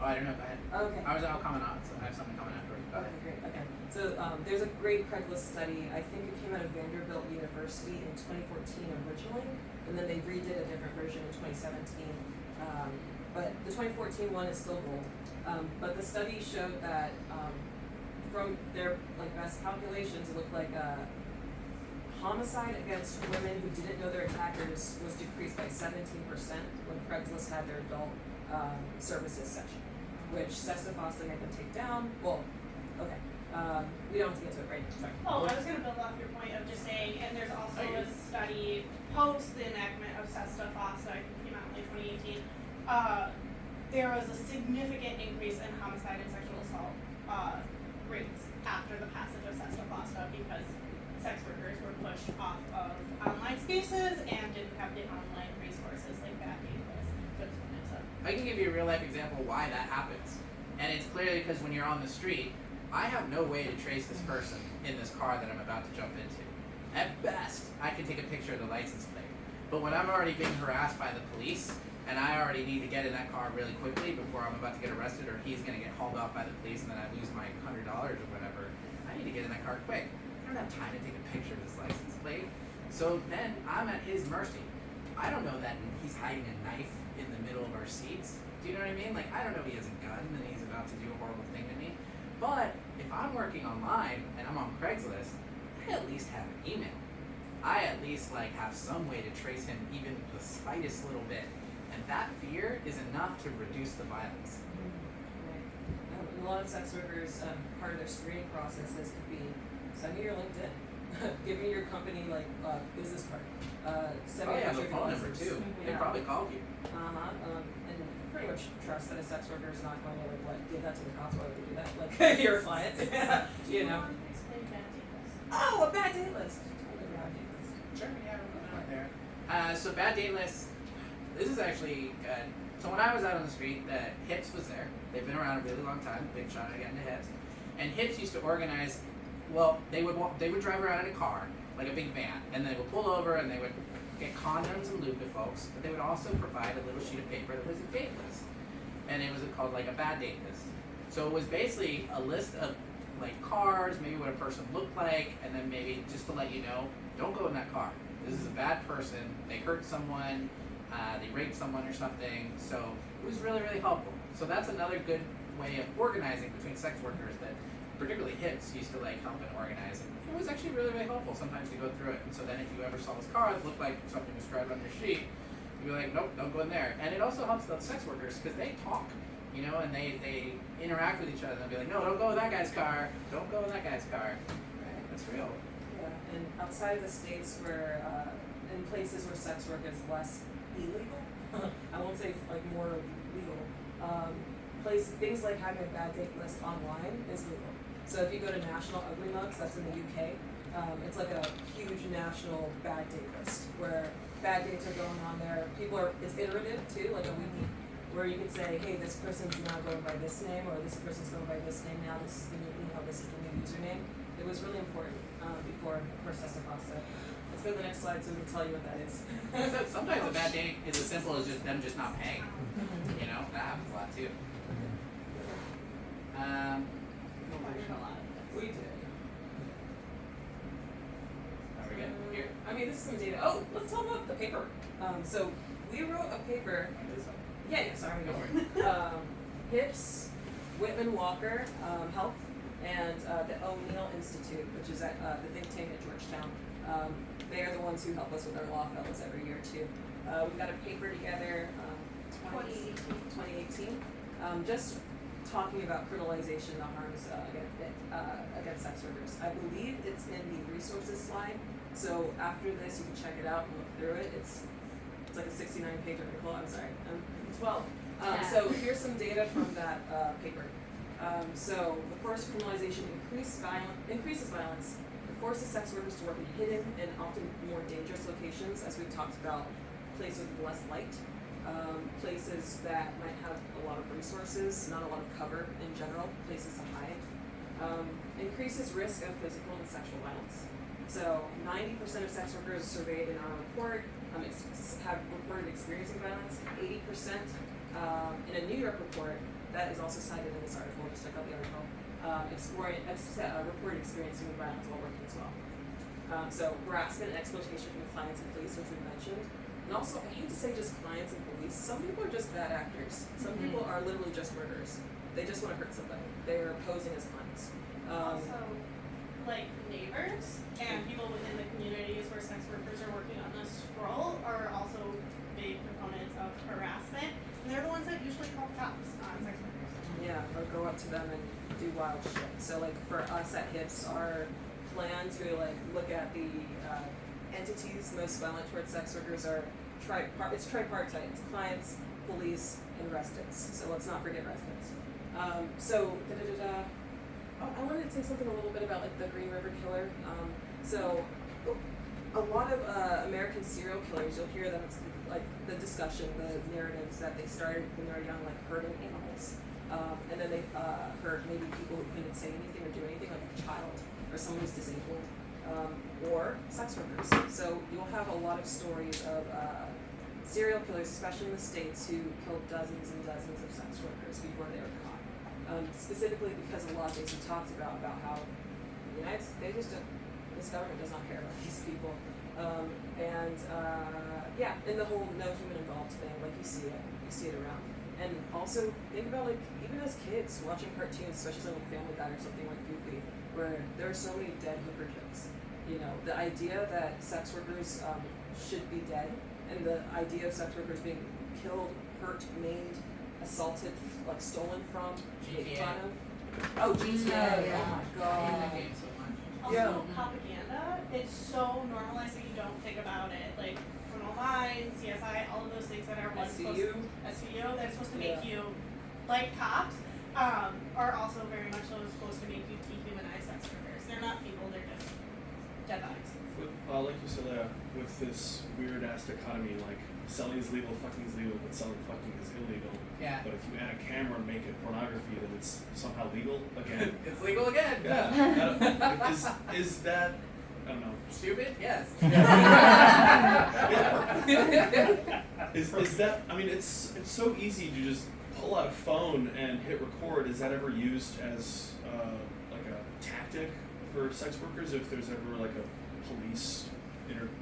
Oh, I don't know. Go ahead. Okay. I'll comment on it, so I have something coming afterwards. Go ahead. Okay, great. Okay. So there's a great Craigslist study. I think it came out of Vanderbilt University in 2014 originally, and then they redid a different version in 2017. But the 2014 one is still gold. But the study showed that from their best calculations, it looked like homicide against women who didn't know their attackers was decreased by 17% when Craigslist had their adult services section, which Sesta Fosta had them take down. Well, okay. We don't have to get to it right now. Sorry. Oh, I was going to build off your point of just saying, and there's also a study post the enactment of Sesta Fosta, I think it came out in like 2018. There was a significant increase in homicide and sexual assault rates after the passage of Sesta Fosta because sex workers were pushed off of online spaces and didn't have the online resources like that being placed. I can give you a real life example why that happens. And it's clearly because when you're on the street, I have no way to trace this person in this car that I'm about to jump into. At best, I can take a picture of the license plate. But when I'm already being harassed by the police, and I already need to get in that car really quickly before I'm about to get arrested or he's going to get hauled off by the police and then I lose my $100 or whatever, I need to get in that car quick. I don't have time to take a picture of this license plate. So then I'm at his mercy. I don't know that he's hiding a knife in the middle of our seats. Do you know what I mean? Like, I don't know he has a gun and he's about to do a horrible thing to me. But if I'm working online and I'm on Craigslist, I at least have an email. I at least like have some way to trace him even the slightest little bit. And that fear is enough to reduce the violence. Right. A lot of sex workers, part of their screening processes could be send me your LinkedIn, give me your company like business card, send me Oh yeah, the your phone license. number too. They Yeah. probably called you. And pretty much trust that a sex worker is not going to like what give that to the cops. Why would they do that? Like you're a client, you know. Want to explain bad date list? Oh, a bad date list. Totally bad date list. Sure, yeah, we're going out there. So bad date list. This is actually good. So when I was out on the street, Hips was there. They've been around a really long time. Big shout out again to Hips. And Hips used to organize. Well, they would drive around in a car, like a big van, and they would pull over and they would get condoms and lube to folks. But they would also provide a little sheet of paper that was a date list, and it was called like a bad date list. So it was basically a list of like cars, maybe what a person looked like, and then maybe just to let you know, don't go in that car. This is a bad person. They hurt someone. They raped someone or something. So it was really, really helpful. So that's another good way of organizing between sex workers that particularly Hips used to like help and organize. And it was actually really, really helpful sometimes to go through it. And so then if you ever saw this car that looked like something described on your sheet, you'd be like, nope, don't go in there. And it also helps the sex workers because they talk, you know, and they interact with each other. They'll be like, no, don't go in that guy's car. Don't go in that guy's car. Right. That's real. Yeah, and outside of the states where, in places where sex work is less illegal, I won't say like more legal, things like having a bad date list online is legal. So if you go to National Ugly Mugs, that's in the UK, it's like a huge national bad date list where bad dates are going on there. It's iterative too, like a wiki, where you can say, hey, this person's now going by this name, or this person's going by this name now, this is the new email, this is the new username. It was really important before Reciprocity. Let's go to the next slide so we can tell you what that is. Sometimes a bad date is as simple as just them just not paying. You know, that happens a lot too. We did. Are we good? Here. I mean, this is some data. Oh, let's talk about the paper. So we wrote a paper. Yeah, sorry. Don't worry. Hips, Whitman Walker Health, and the O'Neill Institute, which is at the think tank at Georgetown. They are the ones who help us with our law fellows every year too. We got a paper together 2018, just talking about criminalization, the harms against sex workers. I believe it's in the resources slide. So after this, you can check it out and look through it. It's like a 69-page article. I'm sorry, I'm 12. So here's some data from that paper. So of course, criminalization increases violence. It forces sex workers to work in hidden and often more dangerous locations, as we've talked about, places with less light. Places that might have a lot of resources, not a lot of cover in general, places to hide. Increases risk of physical and sexual violence. So 90% of sex workers surveyed in our report have reported experiencing violence. 80% in a New York report that is also cited in this article, just check out the article, reported experiencing violence while working as well. So harassment and exploitation from clients and police, which we mentioned. And also, I hate to say just clients and police, some people are just bad actors. Some people are literally just murderers. They just want to hurt somebody. They are posing as clients. Also, like neighbors and people within the communities where sex workers are working on this scroll are also big proponents of harassment. And they're the ones that usually call cops on sex workers. Yeah, or go up to them and do wild shit. So like for us at HIPS, our plan to like look at the entities most violent towards sex workers are it's tripartite. It's clients, police, and residents. So let's not forget residents. I wanted to say something a little bit about like the Green River Killer. So a lot of American serial killers, you'll hear them like the discussion, the narratives that they started when they were young, like hurting animals, and then they hurt maybe people who couldn't say anything or do anything, like a child or someone who's disabled. Or sex workers. So you'll have a lot of stories of serial killers, especially in the States, who killed dozens and dozens of sex workers before they were caught. Specifically because a lot of things we talked about how the United States, this government does not care about these people. Yeah, and the whole no human involved thing, like you see it around. And also think about like even as kids watching cartoons, especially something like Family Guy or something like Goofy, where there are so many dead hooker jokes. You know, the idea that sex workers should be dead, and the idea of sex workers being killed, hurt, maimed, assaulted, like stolen from, made GTA. fun of. Oh, GTA! Yeah. Oh my I hate god. that game so much. Also, Yeah. propaganda, it's so normalized that you don't think about it. Like, criminal minds, CSI, all of those things that are once supposed SVU. SVU, they're supposed to make Yeah. you like cops, are also very much so supposed to make you dehumanize sex workers. They're not people, they're just dead bodies. With, like you said, with this weird ass dichotomy, like selling is legal, fucking is legal, but selling fucking is illegal. Yeah. But if you add a camera and make it pornography, then it's somehow legal again. It's legal again. Yeah. Is that, I don't know. Stupid? Yes. Is that? I mean, it's so easy to just pull out a phone and hit record. Is that ever used as like a tactic for sex workers? If there's ever like a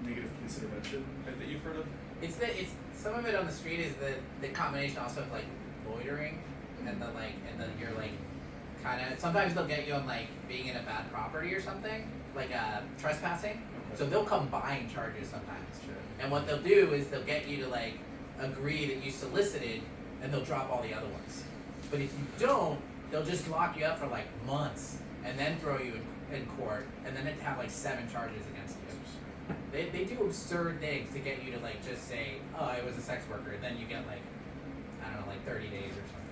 negative police intervention that you've heard of? It's some of it on the street is the combination also of like loitering and you're like kind of sometimes they'll get you on like being in a bad property or something like trespassing. So they'll combine charges sometimes. Sure. And what they'll do is they'll get you to like agree that you solicited, and they'll drop all the other ones. But if you don't, they'll just lock you up for like months and then throw you in court, and then have like 7 charges against you. They do absurd things to get you to like just say, oh, I was a sex worker, and then you get like, I don't know, like 30 days or something.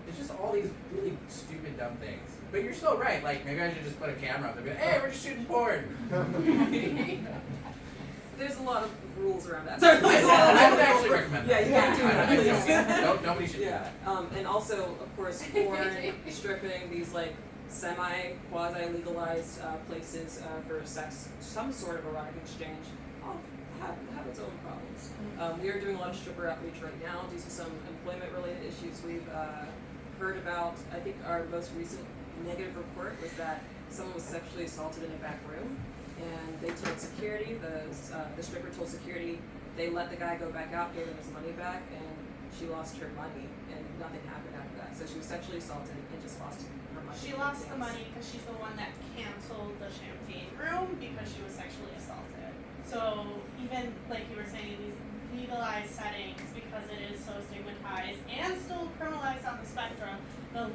It's just all these really stupid, dumb things. But you're still right. Like maybe I should just put a camera up and be like, hey, we're just shooting porn. There's a lot of rules around that. I would actually recommend Yeah, that. you can't do that, I please. don't. Nobody should do Yeah, that. and also, of course, porn, stripping, these like quasi-legalized places for sex, some sort of erotic exchange, all have its own problems. We are doing a lot of stripper outreach right now due to some employment-related issues we've heard about. I think our most recent negative report was that someone was sexually assaulted in a back room, and they told security, the stripper told security, they let the guy go back out, gave him his money back, and she lost her money, and nothing happened after that. So she was sexually assaulted and just lost her money. She lost the money because she's the one that canceled the champagne room because she was sexually assaulted. So even like you were saying, these legalized settings, because it is so stigmatized and still criminalized on the spectrum, the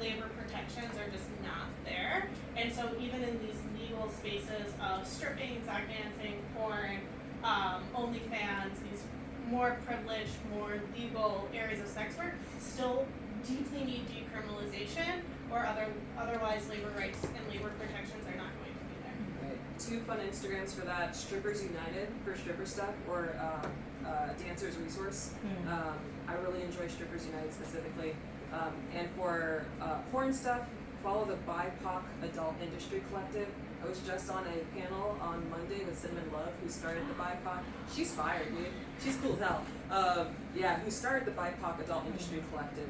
labor protections are just not there. And so even in these legal spaces of stripping, tap dancing, porn, OnlyFans, these more privileged, more legal areas of sex work still deeply need decriminalization, or otherwise labor rights and labor protections are not going to be there. Right. 2 fun Instagrams for that: Strippers United for stripper stuff, or Dancers Resource. I really enjoy Strippers United specifically. And for porn stuff, follow the BIPOC Adult Industry Collective. I was just on a panel on Monday with Cinnamon Love, who started the BIPOC. She's fired, dude. She's cool as hell. Who started the BIPOC Adult Industry Collective.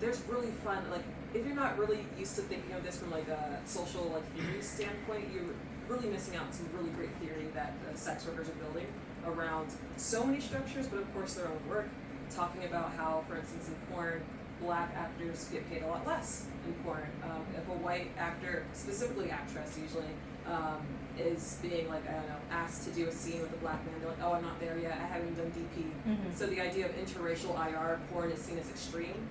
There's really fun, like, if you're not really used to thinking of this from like a social like theory standpoint, you're really missing out on some really great theory that sex workers are building around so many structures, but of course their own work, talking about how, for instance, in porn, Black actors get paid a lot less in porn. If a white actor, specifically actress usually, is being like, I don't know, asked to do a scene with a Black man, they're like, oh, I'm not there yet, I haven't even done DP. So the idea of interracial IR porn is seen as extreme.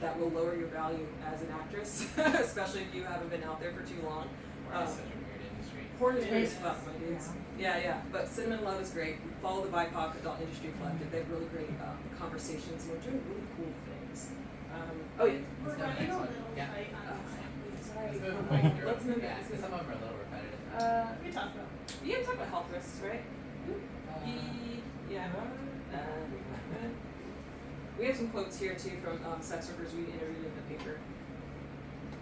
That will lower your value as an actress, especially if you haven't been out there for too long. Porn is such a weird industry. Porn is It weird is. as fuck, my dudes. Yeah. But Cinnamon Love is great. Follow the BIPOC Adult Industry Collective. They have really great conversations, and we're doing really cool things. Oh yeah. We're Let's go to the running next a one. little Yeah. tight on time. Sorry. Let's move quick through. Let's move Yeah, it. because some of them are a little repetitive. We talked about You have to talk about health risks, right? Yeah. We have some quotes here too from sex workers we interviewed in the paper.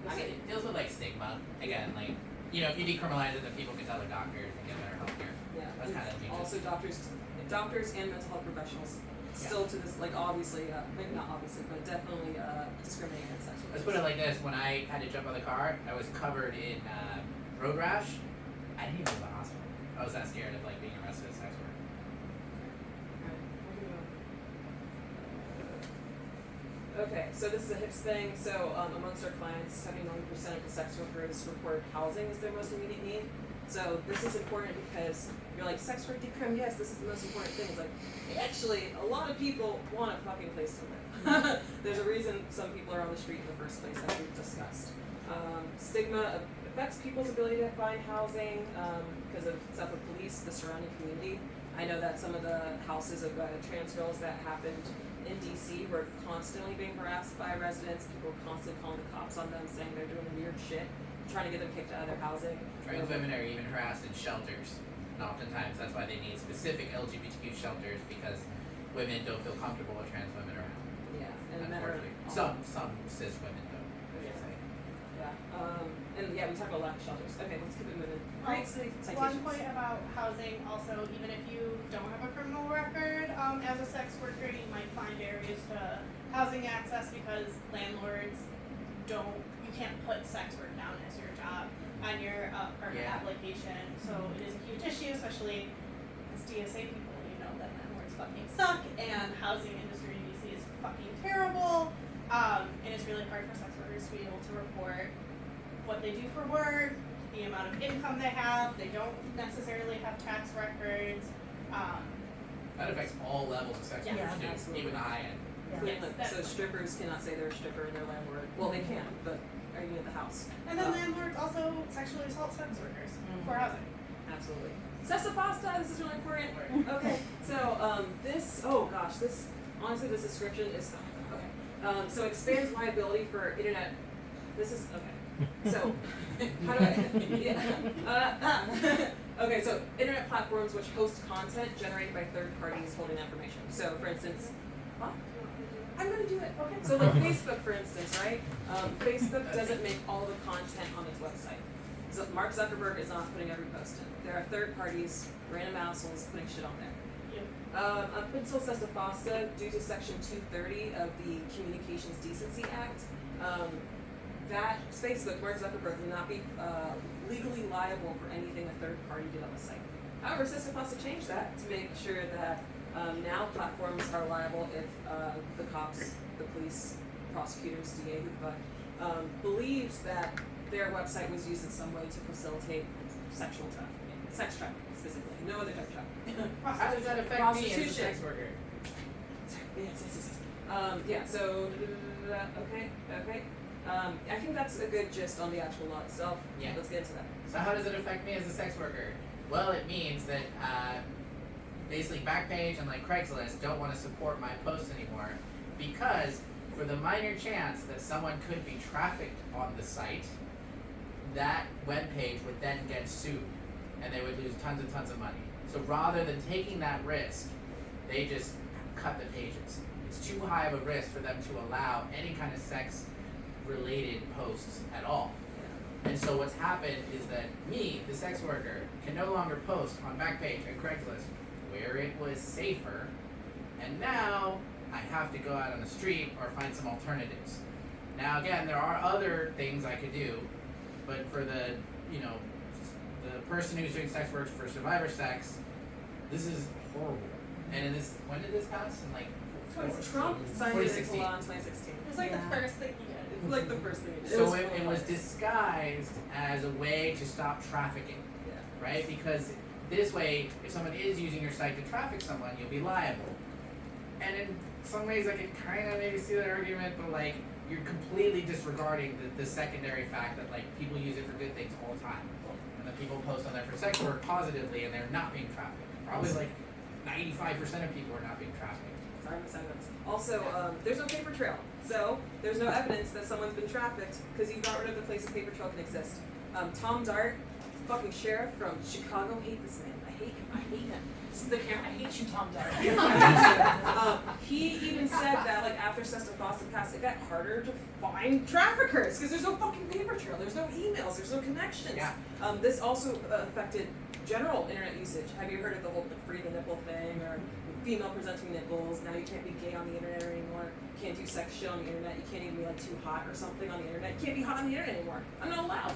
I mean, it deals with like stigma. Again, like, you know, if you decriminalize it, then people can tell their doctors and get better health care. Yeah. That's kind of dangerous. Also doctors and mental health professionals still to this, like, obviously, maybe not obviously, but definitely discriminating against sex workers. Let's put it like this: when I had to jump on the car, I was covered in road rash. I didn't even go to the hospital. I was that scared of like being arrested as a sex worker. Okay, so this is a HIPS thing. So amongst our clients, 71% of the sex workers report housing as their most immediate need. So this is important because you're like, sex work decrim, yes, this is the most important thing. It's like, actually, a lot of people want a fucking place to live. There's a reason some people are on the street in the first place, as we've discussed. Stigma affects people's ability to find housing because of stuff with police, the surrounding community. I know that some of the houses of trans girls that happened in DC were constantly being harassed by residents. People were constantly calling the cops on them, saying they're doing weird shit, trying to get them kicked out of their housing. Trans women are even harassed in shelters, and oftentimes that's why they need specific LGBTQ shelters, because women don't feel comfortable with trans women around. Yeah, and men are Unfortunately, some cis women don't. I should say. Yeah, and yeah, we talk about lack of shelters. Okay, let's keep it moving. Great citations. One point about housing, also, even if you don't have a criminal record, as a sex worker, you might find barriers to housing access because landlords you can't put sex work down as your job on your permit application. So it is a huge issue, especially as DSA people, you know that landlords fucking suck and housing industry in DC is fucking terrible. And it's really hard for sex workers to be able to report what they do for work, the amount of income they have. They don't necessarily have tax records. That affects all levels of sex Yeah, workers too, absolutely. even the high end. Yes, So that's- strippers cannot say they're a stripper in their landlord. Well, they can, but are you at the house? And then landlords also sexually assault sex workers for housing. Absolutely. Sessa Pasta, this is really important. Okay, so this, honestly, this description is, okay. So expands liability for internet, this is, okay. So, how do I, okay, so internet platforms which host content generated by third parties holding information. So, for instance, what? I'm gonna do it. Okay. So like Facebook, for instance, right? Facebook doesn't make all the content on its website. So Mark Zuckerberg is not putting every post in. There are third parties, random assholes putting shit on there. Up until Sesta Fosta, due to Section 230 of the Communications Decency Act, that Facebook, Mark Zuckerberg, will not be legally liable for anything a third party did on the site. However, Sesta Fosta changed that to make sure that now platforms are liable if the cops, the police, prosecutors, DA, believes that their website was used in some way to facilitate sexual trafficking, sex trafficking specifically, no other type of trafficking. How does that affect me as a sex worker? Yeah, so, okay. I think that's a good gist on the actual law itself. Yeah. Let's get into that. So how does it affect me as a sex worker? Well, it means that basically Backpage and like Craigslist don't want to support my posts anymore because for the minor chance that someone could be trafficked on the site, that webpage would then get sued and they would lose tons and tons of money. So rather than taking that risk, they just cut the pages. It's too high of a risk for them to allow any kind of sex related posts at all. And so what's happened is that me, the sex worker, can no longer post on Backpage and Craigslist where it was safer, and now I have to go out on the street or find some alternatives. Now again, there are other things I could do, but for the, the person who's doing sex work for survivor sex, this is horrible. And in this, when did this pass? In like Trump signed it into 2016. law in 2016. It was like the first thing he did. It's like the first thing he did. So it was disguised as a way to stop trafficking, Yeah. right? Because this way, if someone is using your site to traffic someone, you'll be liable. And in some ways, I can kind of maybe see that argument, but like, you're completely disregarding the secondary fact that like people use it for good things all the time. And the people post on there for sex work positively and they're not being trafficked. Probably like 95% of people are not being trafficked. Sorry, Miss Evans. Also, there's no paper trail. So, there's no evidence that someone's been trafficked because you got rid of the place a paper trail can exist. Tom Dart, fucking sheriff from Chicago, hate this man. I hate him. This is the camera. I hate you, Tom Dart. He even said that, like, after Sesta Fosta passed, it got harder to find traffickers because there's no fucking paper trail. There's no emails. There's no connections. Yeah. This also affected general internet usage. Have you heard of the whole free the nipple thing or female presenting nipples? Now you can't be gay on the internet anymore. You can't do sex shit on the internet. You can't even be like too hot or something on the internet. You can't be hot on the internet anymore. I'm not allowed.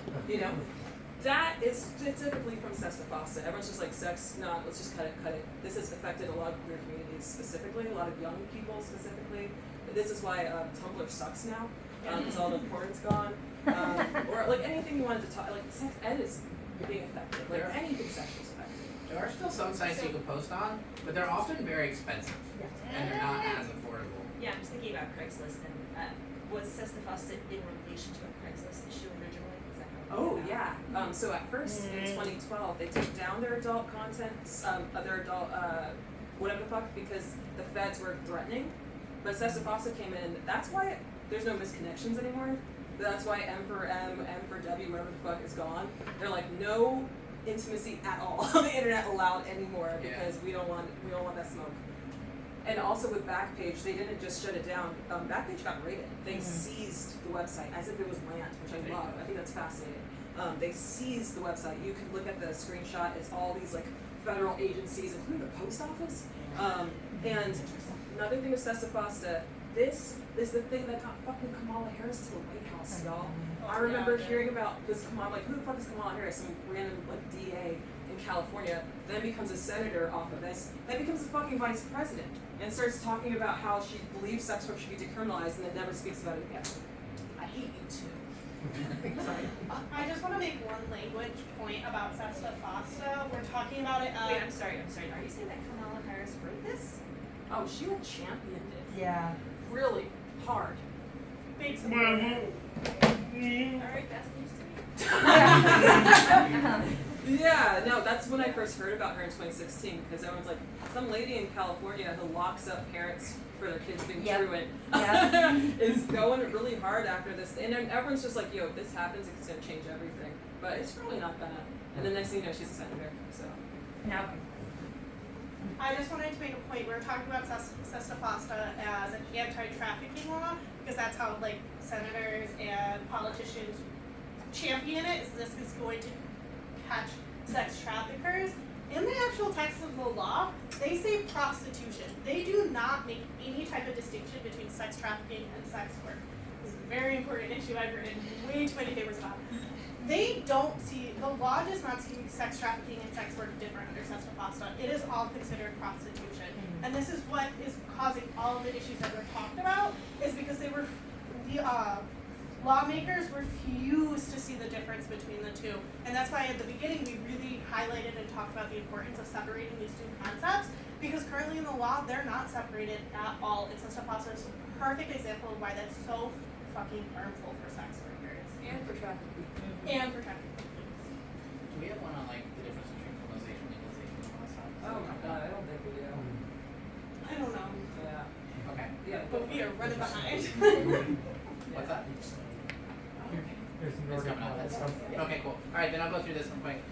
That is typically from Sesta Fosta. Everyone's just like, sex, no, let's just cut it. This has affected a lot of queer communities specifically, a lot of young people specifically. This is why Tumblr sucks now, because all the porn's gone. Or like anything you wanted to talk, like sex ed is being affected, like anything sexual is affected. There are still some sites you can post on, but they're often very expensive, and they're not as affordable. Yeah, I'm just thinking about Craigslist and was Sesta Fosta in relation to a Craigslist issue originally? Is that how? Oh yeah. So at first in 2012 they took down their adult content, their adult whatever the fuck, because the feds were threatening. But Sesta Fosta came in. That's why there's no misconnections anymore. That's why M for M, M for W, whatever the fuck is gone. They're like no intimacy at all on the internet allowed anymore because we don't want that smoke. And also with Backpage, they didn't just shut it down. Backpage got raided. They seized the website as if it was land, which I love. I think that's fascinating. They seized the website. You can look at the screenshot. It's all these like federal agencies, including the post office. And another thing with Sesta Fosta, this is the thing that got fucking Kamala Harris to the White House, y'all. I remember hearing about this Kamala, like who the fuck is Kamala Harris? Some random like DA in California, then becomes a senator off of this, then becomes a fucking vice president, and starts talking about how she believes sex work should be decriminalized and then never speaks about it again. I hate you too. Sorry. I just want to make one language point about Sesta Fosta. We're talking about it. Wait, I'm sorry. Are you saying that Kamala Harris wrote this? Oh, she would championed it. Yeah. Really hard. Big supporter. Alright, that's news to me. Yeah, no, that's when I first heard about her in 2016, because everyone's like, some lady in California who locks up parents for their kids being truant is going really hard after this, and then everyone's just like, yo, if this happens, it's gonna change everything, but it's really not gonna. And the next thing you know, she's a senator, so. No. I just wanted to make a point. We're talking about Sesta Fosta as an anti-trafficking law because that's how like senators and politicians champion it. Is this is going to catch sex traffickers? In the actual text of the law, they say prostitution. They do not make any type of distinction between sex trafficking and sex work. This is a very important issue I've written way too many papers about. They don't see, the law does not see sex trafficking and sex work different under Sesta Fosta. It is all considered prostitution. And this is what is causing all of the issues that were talked about, is because the lawmakers refuse to see the difference between the two. And that's why at the beginning we really highlighted and talked about the importance of separating these two concepts, because currently in the law they're not separated at all. And Sesta Fosta is a perfect example of why that's so fucking harmful for sex workers. And for trafficking. And for trafficking. Do we have one on like the difference between criminalization and legalization and all that stuff? Oh my god, I don't think we do. I don't know, Yeah. Okay. Yeah. but we are running behind. What's that? There's an It's coming up. Okay, cool. All right, then I'll go through this one quick.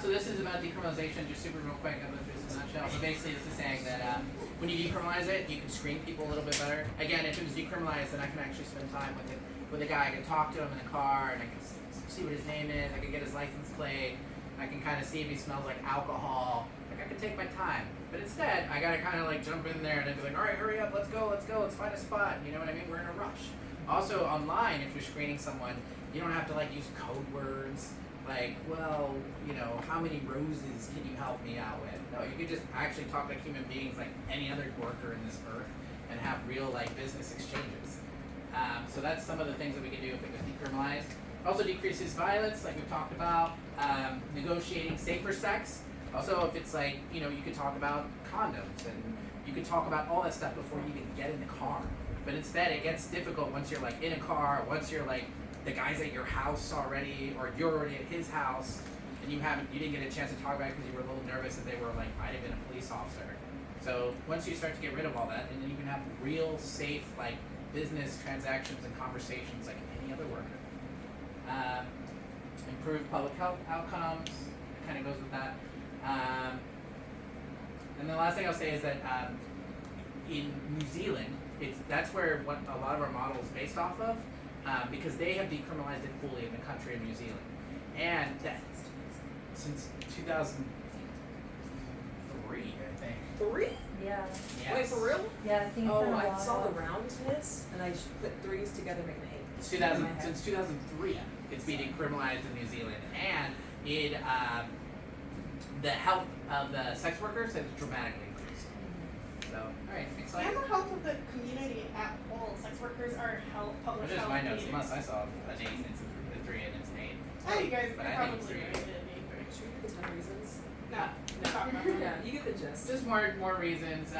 So this is about decriminalization, just super real quick. I'll go through this in a nutshell. So basically, this is saying that when you decriminalize it, you can screen people a little bit better. Again, if it was decriminalized, then I can actually spend time with it, with a guy. I can talk to him in the car, and I can see what his name is. I can get his license plate. I can kind of see if he smells like alcohol. Like I can take my time. But instead, I gotta kind of like jump in there and then be like, all right, hurry up, let's go, let's find a spot. You know what I mean? We're in a rush. Also, online, if you're screening someone, you don't have to like use code words. Like, well, you know, how many roses can you help me out with? No, you can just actually talk like human beings, like any other worker in this earth, and have real like business exchanges. So that's some of the things that we can do if it was decriminalized. Also decreases violence, like we've talked about. Negotiating safer sex. Also, if it's like, you know, you could talk about condoms and you could talk about all that stuff before you even get in the car. But instead, it gets difficult once you're like in a car, once you're like the guy's at your house already, or you're already at his house, and you didn't get a chance to talk about it because you were a little nervous that they were like might have been a police officer. So once you start to get rid of all that, and then you can have real safe like business transactions and conversations like any other worker. Improve public health outcomes. It kind of goes with that. And the last thing I'll say is that in New Zealand, that's where what a lot of our model is based off of, because they have decriminalized it fully in the country of New Zealand, and that since 2003, I think. 3? Yeah. Yes. Wait, for real? Yeah, I think Oh, for a I while. saw the roundness, and I put 3s together to make an 8. Since 2003, it's been decriminalized in New Zealand, and it the health of the sex workers has dramatically increased. So, all right, next slide. And the health of the community at whole. Sex workers are public Which is health my notes. leaders. Unless I saw an 8, it's a 3 and it's an 8. Oh, you guys But are I think probably it's right. 3. Should we get the 10 reasons? No, talk about that. Yeah, you get the gist. Just more reasons.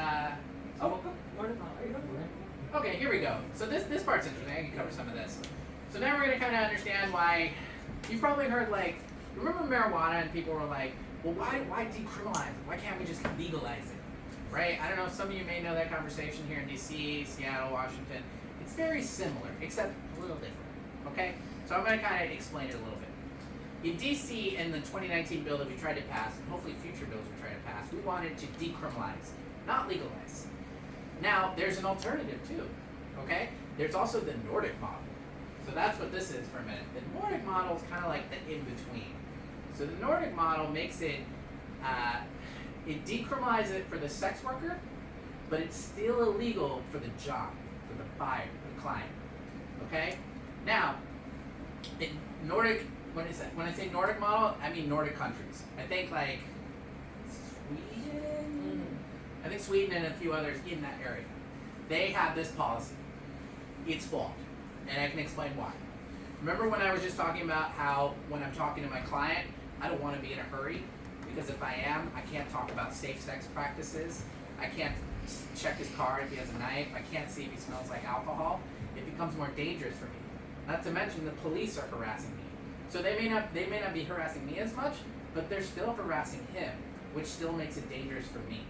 Oh, more to follow. Are you going? Okay, here we go. So this part's interesting. I can cover some of this. So now we're gonna kind of understand why. You've probably heard like, remember marijuana, and people were like, well, why decriminalize it? Why can't we just legalize it? Right? I don't know. Some of you may know that conversation here in D.C., Seattle, Washington. It's very similar, except a little different. Okay? So I'm gonna kind of explain it a little bit. In D.C., in the 2019 bill that we tried to pass, and hopefully future bills we try to pass, we wanted to decriminalize, not legalize. Now, there's an alternative too, okay? There's also the Nordic model. So that's what this is for a minute. The Nordic model is kind of like the in-between. So the Nordic model makes it, it decriminalizes it for the sex worker, but it's still illegal for the job, for the buyer, the client, okay? Now, in Nordic, when I say Nordic model, I mean Nordic countries. I think like Sweden, I think Sweden and a few others in that area. They have this policy. It's flawed, and I can explain why. Remember when I was just talking about how when I'm talking to my client, I don't want to be in a hurry, because if I am, I can't talk about safe sex practices. I can't check his car if he has a knife. I can't see if he smells like alcohol. It becomes more dangerous for me. Not to mention the police are harassing me. So they may not be harassing me as much, but they're still harassing him, which still makes it dangerous for me.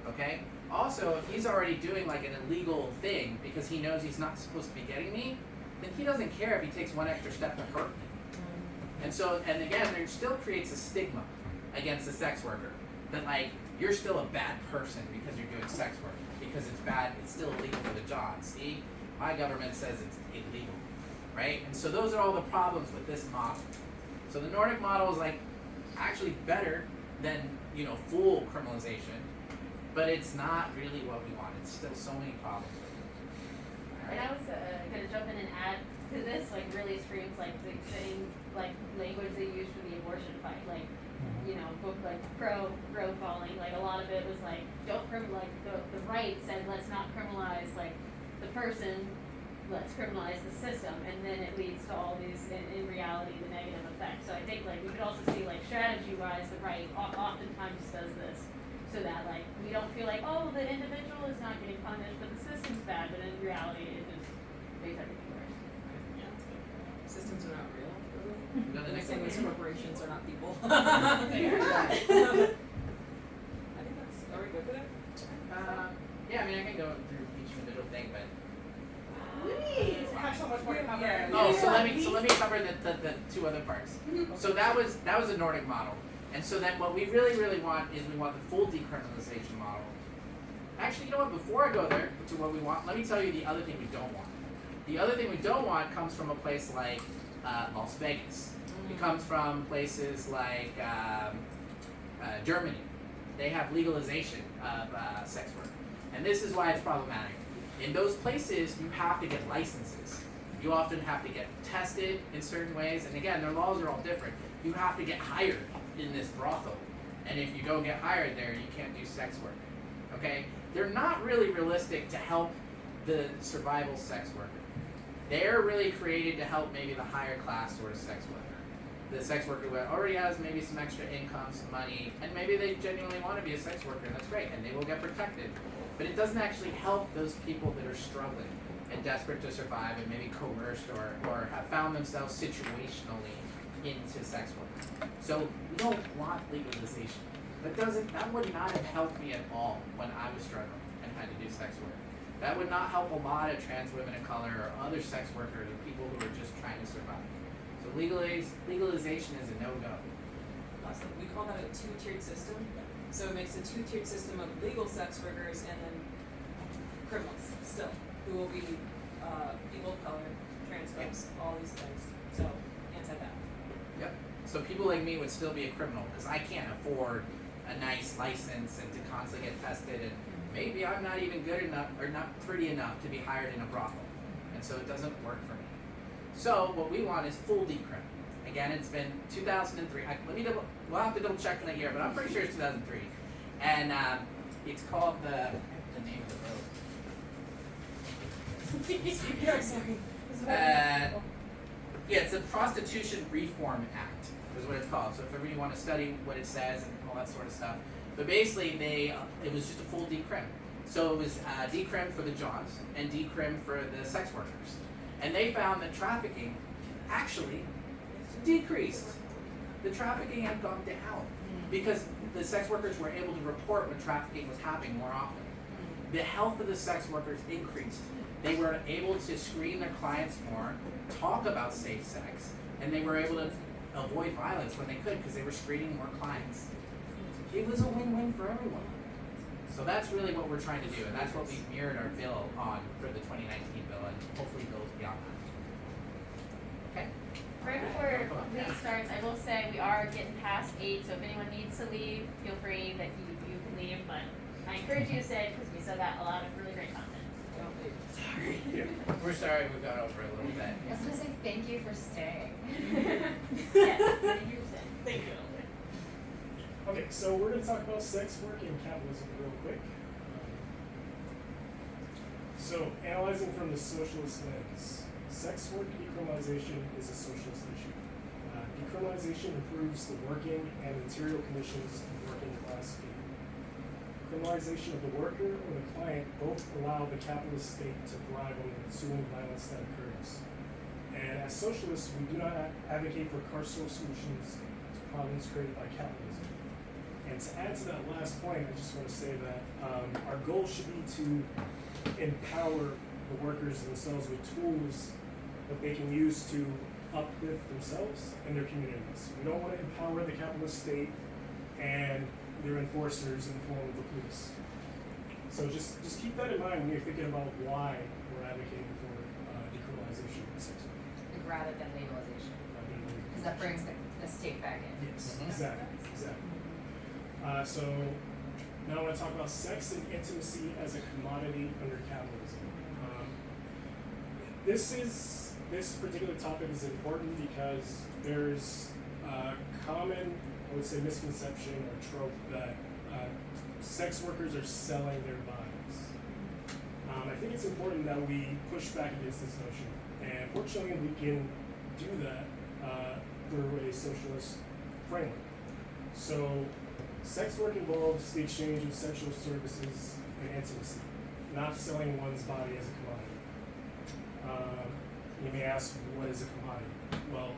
Okay? Also, if he's already doing like an illegal thing because he knows he's not supposed to be getting me, then he doesn't care if he takes one extra step to hurt me. And so, and again, there still creates a stigma against the sex worker that like, you're still a bad person because you're doing sex work, because it's bad, it's still illegal for the job. See, my government says it's illegal, right? And so those are all the problems with this model. So the Nordic model is like actually better than, you know, full criminalization, but it's not really what we want. It's still so many problems with it. All And right. I was gonna jump in and add to this, like really screams like the same like language they use for the abortion fight, like you know, book like pro falling, like a lot of it was like don't criminalize the right said let's not criminalize like the person, let's criminalize the system, and then it leads to all these in reality the negative effects. So I think like we could also see like strategy wise the right oftentimes does this so that like we don't feel like oh the individual is not getting punished but the system's bad, but in reality it just makes everything worse. Systems are not real, really. Go to the The next same one. as corporations are not people. They are not. I think that's, are we good with it? Yeah, I mean, I can go through each individual thing, but We have so much more to cover. Yeah. oh, so let me cover the two other parts. So that was a Nordic model, and so then what we really want is we want the full decriminalization model. Actually, you know what? Before I go there to what we want, let me tell you the other thing we don't want. The other thing we don't want comes from a place like Las Vegas. It comes from places like Germany. They have legalization of sex work, and this is why it's problematic. In those places, you have to get licenses. You often have to get tested in certain ways, and again, their laws are all different. You have to get hired in this brothel, and if you don't get hired there, you can't do sex work. Okay? They're not really realistic to help the survival sex worker. They're really created to help maybe the higher class sort of sex worker. The sex worker who already has maybe some extra income, some money, and maybe they genuinely want to be a sex worker, and that's great, and they will get protected. But it doesn't actually help those people that are struggling and desperate to survive and maybe coerced or have found themselves situationally into sex work. So we don't want legalization. That would not have helped me at all when I was struggling and had to do sex work. That would not help a lot of trans women of color or other sex workers or people who are just trying to survive. So legalization is a no-go. Awesome. We call that a two-tiered system. So it makes a two-tiered system of legal sex workers and then criminals still, who will be people of color, trans folks, all these things. So anti that. Yep. So people like me would still be a criminal because I can't afford a nice license and to constantly get tested, and maybe I'm not even good enough or not pretty enough to be hired in a brothel, and so it doesn't work for me. So what we want is full decrim. Again, it's been 2003. We'll have to double check on the year, but I'm pretty sure it's 2003. And it's called the name of the road. Yeah, sorry. Yeah, it's the Prostitution Reform Act, is what it's called. So if ever you want to study what it says and all that sort of stuff. But basically, it was just a full decrim. So it was decrim for the Johns and decrim for the sex workers. And they found that trafficking actually decreased. The trafficking had gone down because the sex workers were able to report when trafficking was happening more often. The health of the sex workers increased. They were able to screen their clients more, talk about safe sex, and they were able to avoid violence when they could because they were screening more clients. It was a win-win for everyone. So that's really what we're trying to do, and that's what we mirrored our bill on for the 2019 bill, and hopefully bills beyond that. Okay? Right before Lee starts, I will say we are getting past 8, so if anyone needs to leave, feel free that you can leave, but I encourage you to stay because we said that a lot of really great content. Sorry. We're sorry we got over a little bit. I was gonna say thank you for staying. Yes, thank you for staying. Thank you. Okay, so we're going to talk about sex work and capitalism real quick. So, analyzing from the socialist lens, sex work decriminalization is a socialist issue. Decriminalization improves the working and material conditions of working class people. Criminalization of the worker or the client both allow the capitalist state to thrive on the ensuing violence that occurs. And as socialists, we do not advocate for carceral solutions to problems created by capitalism. And to add to that last point, I just want to say that our goal should be to empower the workers themselves with tools that they can use to uplift themselves and their communities. We don't want to empower the capitalist state and their enforcers in the form of the police. So just keep that in mind when you're thinking about why we're advocating for decriminalization of sex work. Rather than legalization, because that brings the state back in. Yes, Mhm. exactly. So now I want to talk about sex and intimacy as a commodity under capitalism. This particular topic is important because there's a common, I would say, misconception or trope that sex workers are selling their bodies. I think it's important that we push back against this notion, and fortunately we can do that through a socialist framework. So, sex work involves the exchange of sexual services and intimacy, not selling one's body as a commodity. You may ask, what is a commodity? Well,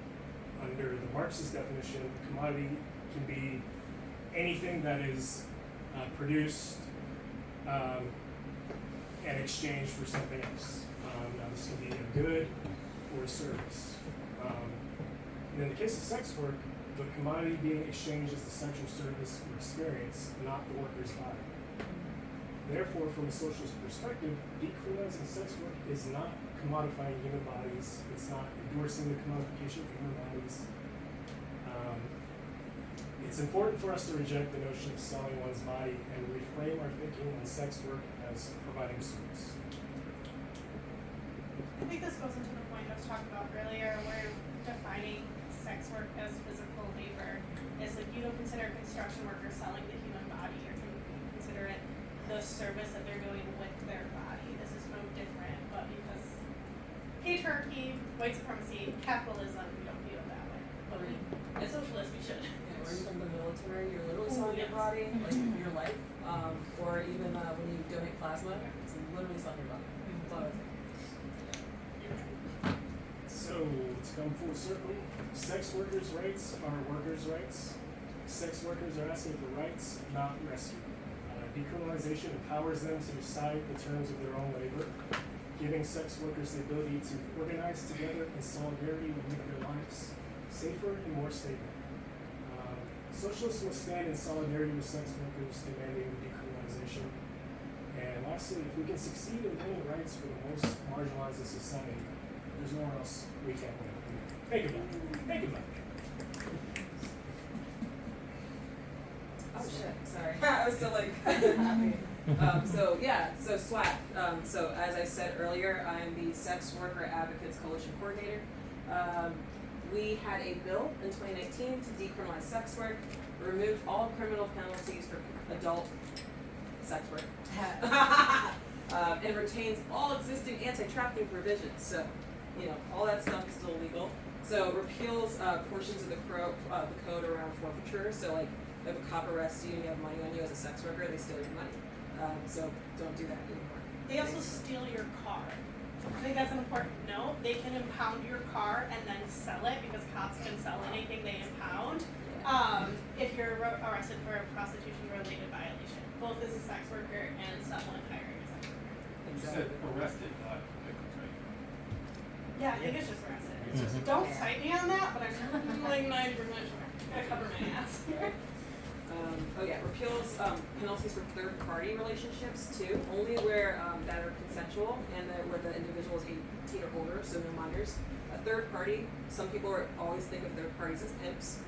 under the Marxist definition, a commodity can be anything that is produced and exchanged for something else. Now, this can be a good or a service. And in the case of sex work, the commodity being exchanged is the sexual service or experience, not the worker's body. Therefore, from a socialist perspective, decriminalizing sex work is not commodifying human bodies. It's not endorsing the commodification of human bodies. It's important for us to reject the notion of selling one's body and reframe our thinking on sex work as providing service. I think this goes into the point I was talking about earlier, where defining sex work as physical labor is like you don't consider construction workers selling the human body, or you consider it the service that they're doing with their body. This is no different, but because patriarchy, white supremacy, capitalism, we don't view it that way. But we, as socialists, we should. Yeah, or even the military, you're literally selling your body, like your life, or even when you donate plasma, it's literally selling your body. That's all I think. So, to come full circle, sex workers' rights are workers' rights. Sex workers are asking for rights, not rescue. Decriminalization empowers them to decide the terms of their own labor, giving sex workers the ability to organize together in solidarity to make their lives safer and more stable. Socialists must stand in solidarity with sex workers demanding decriminalization. And lastly, if we can succeed in winning rights for the most marginalized in society, there's nowhere else we can't win. Think about it. Think about it. Oh shit, sorry. I was still like happy. So SWAT. So as I said earlier, I'm the Sex Worker Advocates Coalition Coordinator. we had a bill in 2019 to decriminalize sex work, removed all criminal penalties for adult sex work, and retains all existing anti-trafficking provisions. So, all that stuff is still legal. So repeals portions of the code around forfeiture. So like, if a cop arrests you and you have money on you as a sex worker, they steal your money. So don't do that anymore. They also steal your car. I think that's an important note. They can impound your car and then sell it because cops can sell anything they impound. If you're arrested for a prostitution-related violation, both as a sex worker and someone hiring a sex worker. You said arrested, not convicted, right? Yeah, I think it's just arrested. It's just- Don't cite me on that, but I'm like 90% sure. I cover my ass. Repeals penalties for third-party relationships too, only where that are consensual and where the individual is 18 or older, so no minors. A third party, some people always think of third parties as pimps,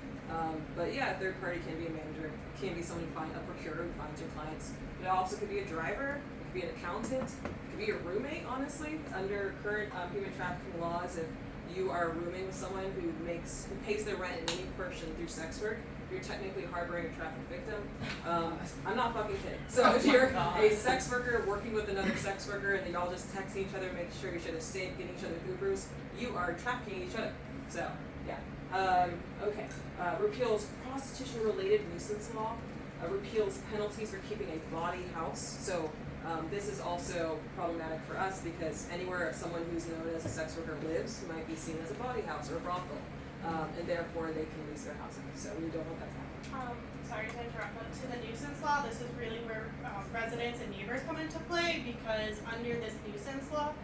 but yeah, a third party can be a manager, can be someone a procurator who finds your clients. It also could be a driver, it could be an accountant, it could be your roommate. Honestly, under current human trafficking laws, if you are rooming with someone who pays their rent in any portion through sex work, you're technically harboring a trafficked victim. I'm not fucking kidding. So if you're a sex worker working with another sex worker and they all just texting each other, making sure each other's safe, getting each other hoopers, you are trafficking each other. So yeah. Repeals prostitution-related nuisance law. Repeals penalties for keeping a bawdy house. So this is also problematic for us because anywhere someone who's known as a sex worker lives might be seen as a bawdy house or a brothel. And therefore they can lease their housing. So we don't want that to happen. Sorry to interrupt, but to the nuisance law, this is really where residents and neighbors come into play because under this nuisance law,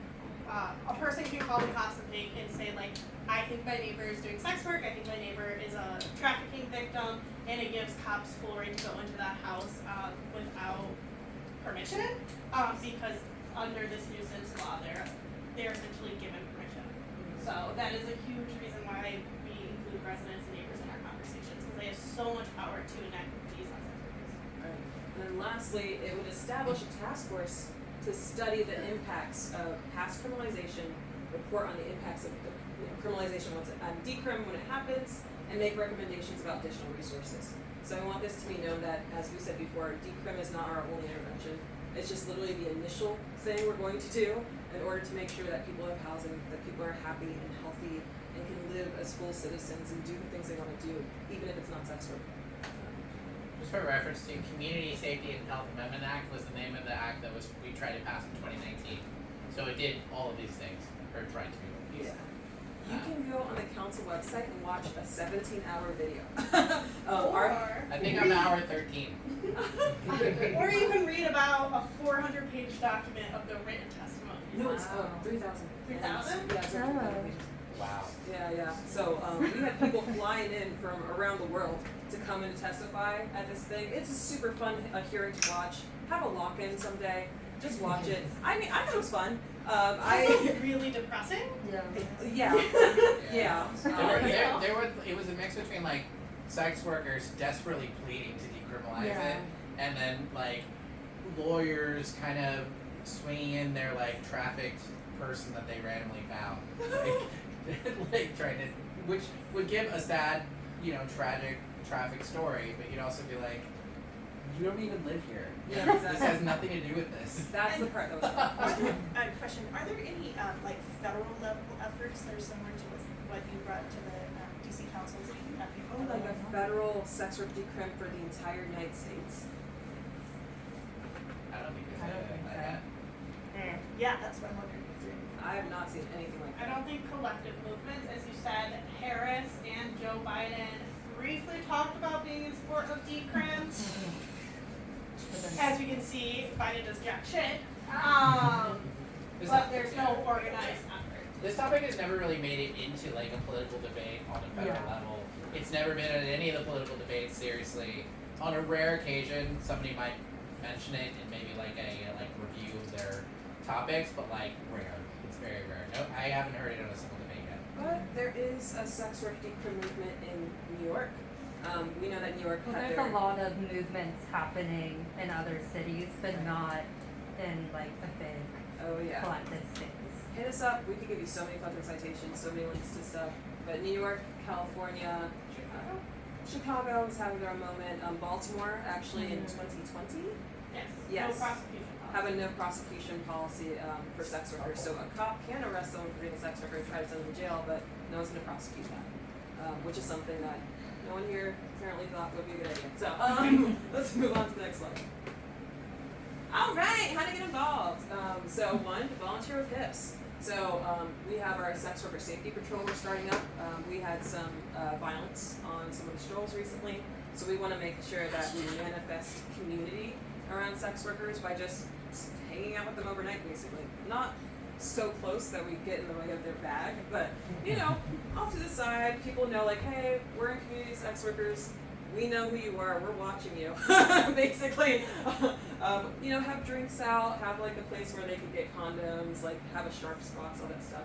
a person can call the cops and say like, I think my neighbor is doing sex work, I think my neighbor is a trafficking victim, and it gives cops full right to go into that house without permission, because under this nuisance law, they're essentially given permission. So that is a huge reason why we include residents and neighbors in our conversations, because they have so much power to enact these on sex workers. And then lastly, it would establish a task force to study the impacts of past criminalization, report on the impacts of the criminalization decrim when it happens, and make recommendations about additional resources. So I want this to be known that, as we said before, decrim is not our only intervention. It's just literally the initial thing we're going to do in order to make sure that people have housing, that people are happy and healthy, and can live as full citizens and do the things they want to do, even if it's not sex work. Just for reference to Community Safety and Health Amendment Act was the name of the act that we tried to pass in 2019. So it did all of these things, or tried to. Yeah. You can go on the council website and watch a 17-hour video. I think I'm hour 13. Or you can read about a 400-page document of the written testimony. No, it's 3,000. 3,000? Yeah, it's over 3,000 pages. Wow. Yeah. So we had people flying in from around the world to come and testify at this thing. It's a super fun hearing to watch. Have a lock-in someday. Just watch it. I mean, I thought it was fun. Really depressing. Yeah. It was a mix between like sex workers desperately pleading to decriminalize it, and then like lawyers kind of swinging in their like trafficked person that they randomly found, like trying to, which would give a sad, tragic traffic story, but you'd also be like, you don't even live here. Yeah, exactly. This has nothing to do with this. That's the part that was fun. Question, are there any federal level efforts that are similar to what you brought to the DC councils? Like a federal sex work decrim for the entire United States? I don't think there's anything like that. Yeah, that's what I'm wondering. I have not seen anything like I that. don't think collective movements, as you said, Harris and Joe Biden briefly talked about being in support of decrim. As we can see, Biden does jack shit. But there's no organized effort. This topic has never really made it into like a political debate on a federal level. It's never been in any of the political debates seriously. On a rare occasion, somebody might mention it in maybe like a review of their topics, but like rare. It's very rare. No, I haven't heard it on a single debate yet. But there is a sex work decrim movement in New York. We know that New York had There's a lot of movements happening in other cities, but not in like a big collective space. hit us up. We could give you so many fucking citations, so many links to stuff. But New York, California, Chicago is having their own moment. Baltimore, actually, in 2020, Yes. Yes. No prosecution. have a no prosecution policy for sex workers. So a cop can arrest someone for being a sex worker and try to send them to jail, but no one's going to prosecute that, which is something that no one here apparently thought would be a good idea. So let's move on to the next slide. All right, how to get involved. So one, volunteer with HIPS. So we have our sex worker safety patrol we're starting up. We had some violence on some of the strolls recently, so we want to make sure that we manifest community around sex workers by just hanging out with them overnight, basically. Not so close that we get in the way of their bag, but you know, off to the side, people know like, hey, we're in community sex workers. We know who you are. We're watching you. Basically, you know, have drinks out, have like a place where they can get condoms, like have a sharps box, all that stuff.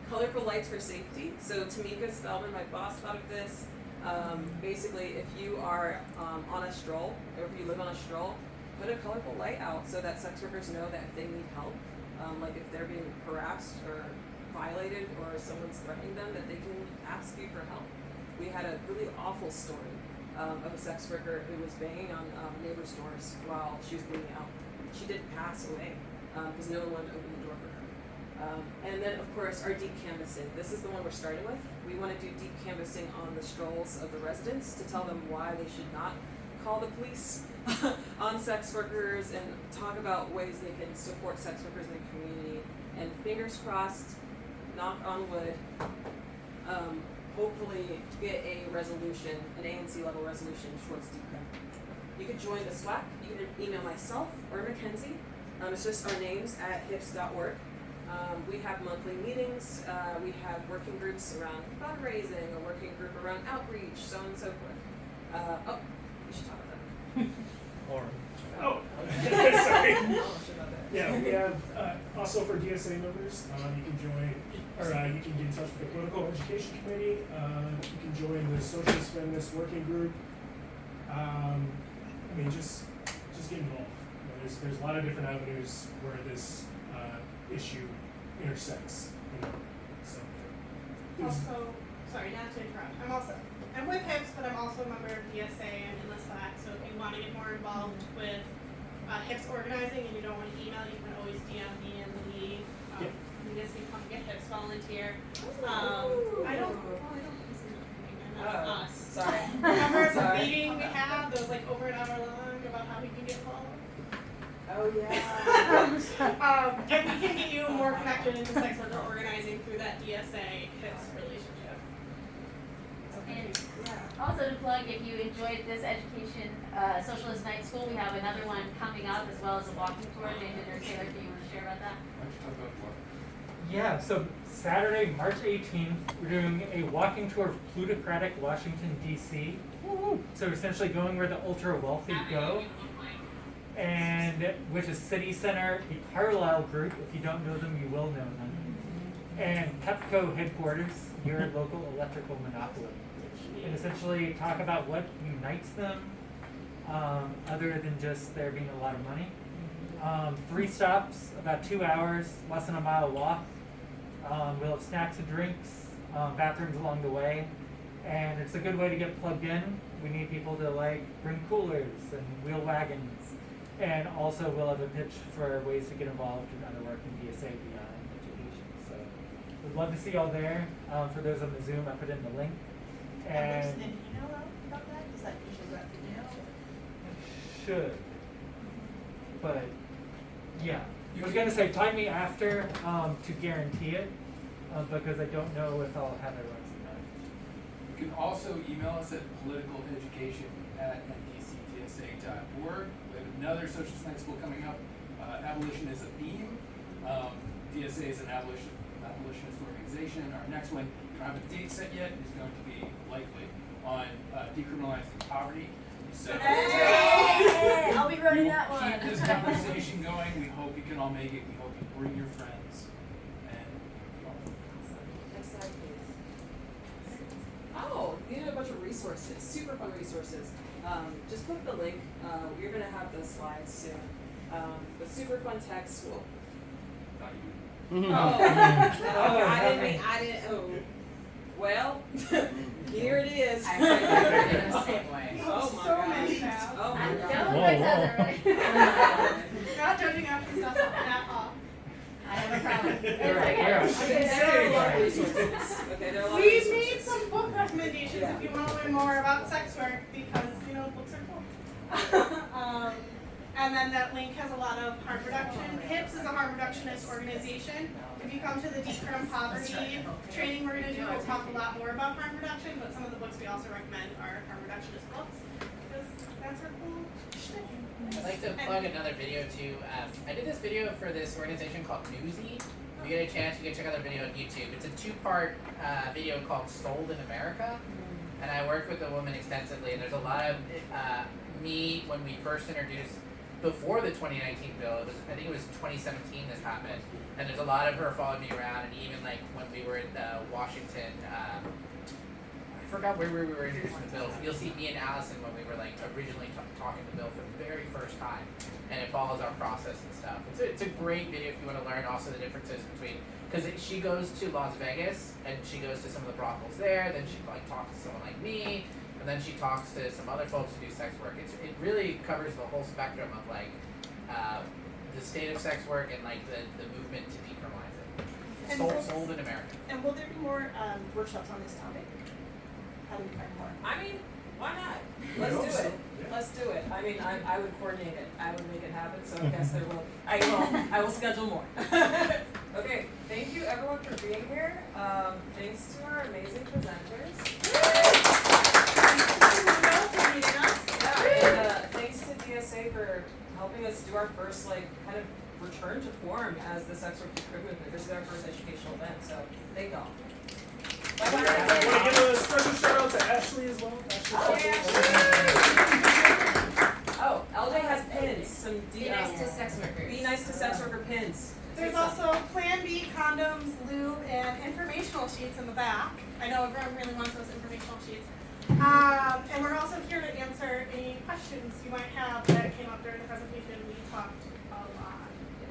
Colorful lights for safety. So Tamika Spellman, my boss, thought of this. Basically, if you are on a stroll, or if you live on a stroll, put a colorful light out so that sex workers know that if they need help, like if they're being harassed or violated or someone's threatening them, that they can ask you for help. We had a really awful story of a sex worker who was banging on neighbors' doors while she was bleeding out. She did pass away because no one wanted to open the door for her. And then, of course, our deep canvassing. This is the one we're starting with. We want to do deep canvassing on the strolls of the residents to tell them why they should not call the police on sex workers and talk about ways they can support sex workers in the community. And fingers crossed, knock on wood, hopefully get a resolution, an ANC level resolution towards decrim. You could join the SWAC. You can email myself or Mackenzie. It's just our names at hips.org. We have monthly meetings. We have working groups around fundraising, a working group around outreach, so on and so forth. We should talk about that. Sorry. Oh, shit about that. Yeah, we have also for DSA members, you can join, or you can get in touch with the Political Education Committee. You can join the Socialist Feminist Working Group. I mean, just get involved. You know, there's a lot of different avenues where this issue intersects. You know, so. Also, sorry, not to interrupt. I'm with HIPS, but I'm also a member of DSA and in the SWAC. So if you want to get more involved with HIPS organizing and you don't want to email, you can always DM me and Lee. You guys can come get HIPS volunteer. I don't us. Sorry. Remember the Sorry. meeting we had that was like over an hour long about how we can get involved? Oh yeah. And we can get you more connected into sex worker organizing through that DSA HIPS relationship. And also to plug, if you enjoyed this education socialist night school, we have another one coming up as well as a walking tour. David or Taylor, do you want to share about that? Yeah, so Saturday, March 18th, we're doing a walking tour of plutocratic Washington, D.C. So essentially going where the ultra-wealthy go, and which is City Center, the Carlisle Group. If you don't know them, you will know them. And Pepco headquarters, your local electrical monopoly. And essentially talk about what unites them, other than just there being a lot of money. 3 stops, about 2 hours, less than a mile walk. We'll have snacks and drinks, bathrooms along the way, and it's a good way to get plugged in. We need people to like bring coolers and wheel wagons, and also we'll have a pitch for ways to get involved in other work in DSA beyond education. So we'd love to see y'all there. For those on the Zoom, I put in the link. And there's an email out about that? Is that usually got email? Should, but yeah. I was gonna say find me after to guarantee it, because I don't know if I'll have everyone's email. You can also email us at politicaledca@ndcdsa.org. We have another Socialist Night School coming up. Abolition is a theme. DSA is an abolitionist organization. Our next one, we don't have a date set yet, is going to be likely on decriminalizing poverty. So Hey, I'll be running we will that one. keep this conversation going. We hope you can all make it. We hope you bring your friends. And Next slide, please. Oh, you have a bunch of resources, super fun resources. Just click the link. We're gonna have the slides soon. But super fun text. Well, not you. Well, here it is. I read it in the same way. Oh my So gosh. many tabs. Oh my I'm god. done Whoa, with my whoa. tabs already. Not judging after stuff at all. I have a problem. Where? There are a lot of resources. Okay, there are a lot of We resources. made some book recommendations if you want to learn more about sex work because, you know, books are cool. And then that link has a lot of harm reduction. HIPS is a harm reductionist organization. If you come to the Decrim Poverty training we're going to do, we'll talk a lot more about harm reduction, but some of the books we also recommend are harm reductionist books because that's our cool shtick. I'd like to plug another video too. I did this video for this organization called Newsy. If you get a chance, you can check out their video on YouTube. It's a two-part video called Sold in America. And I worked with the woman extensively, and there's a lot of me when we first introduced, before the 2019 bill, I think it was 2017 this happened, and there's a lot of her following me around, and even like when we were in Washington, I forgot where we were introducing the bill. You'll see me and Allison when we were like originally talking the bill for the very first time, and it follows our process and stuff. It's a great video if you want to learn also the differences between, because she goes to Las Vegas and she goes to some of the brothels there, then she like talks to someone like me, and then she talks to some other folks who do sex work. It really covers the whole spectrum of like the state of sex work and like the movement to decriminalize it. And Sold in America. And will there be more workshops on this topic? How do we find more? I mean, why not? Let's do it. Let's do it. I mean, I would coordinate it. I would make it happen. So I guess there will. I will schedule more. Okay. Thank you everyone for being here. Thanks to our amazing presenters. Yeah, and thanks to DSA for helping us do our first like kind of return to form as the sex work movement. This is our first educational event. So thank y'all. Bye bye. I want to give a special shout out to Ashley as well. Oh, LJ has pins. Some Be nice to sex workers. Be nice to sex worker pins. There's also Plan B, condoms, lube, and informational sheets in the back. I know everyone really wants those informational sheets. And we're also here to answer any questions you might have that came up during the presentation. We talked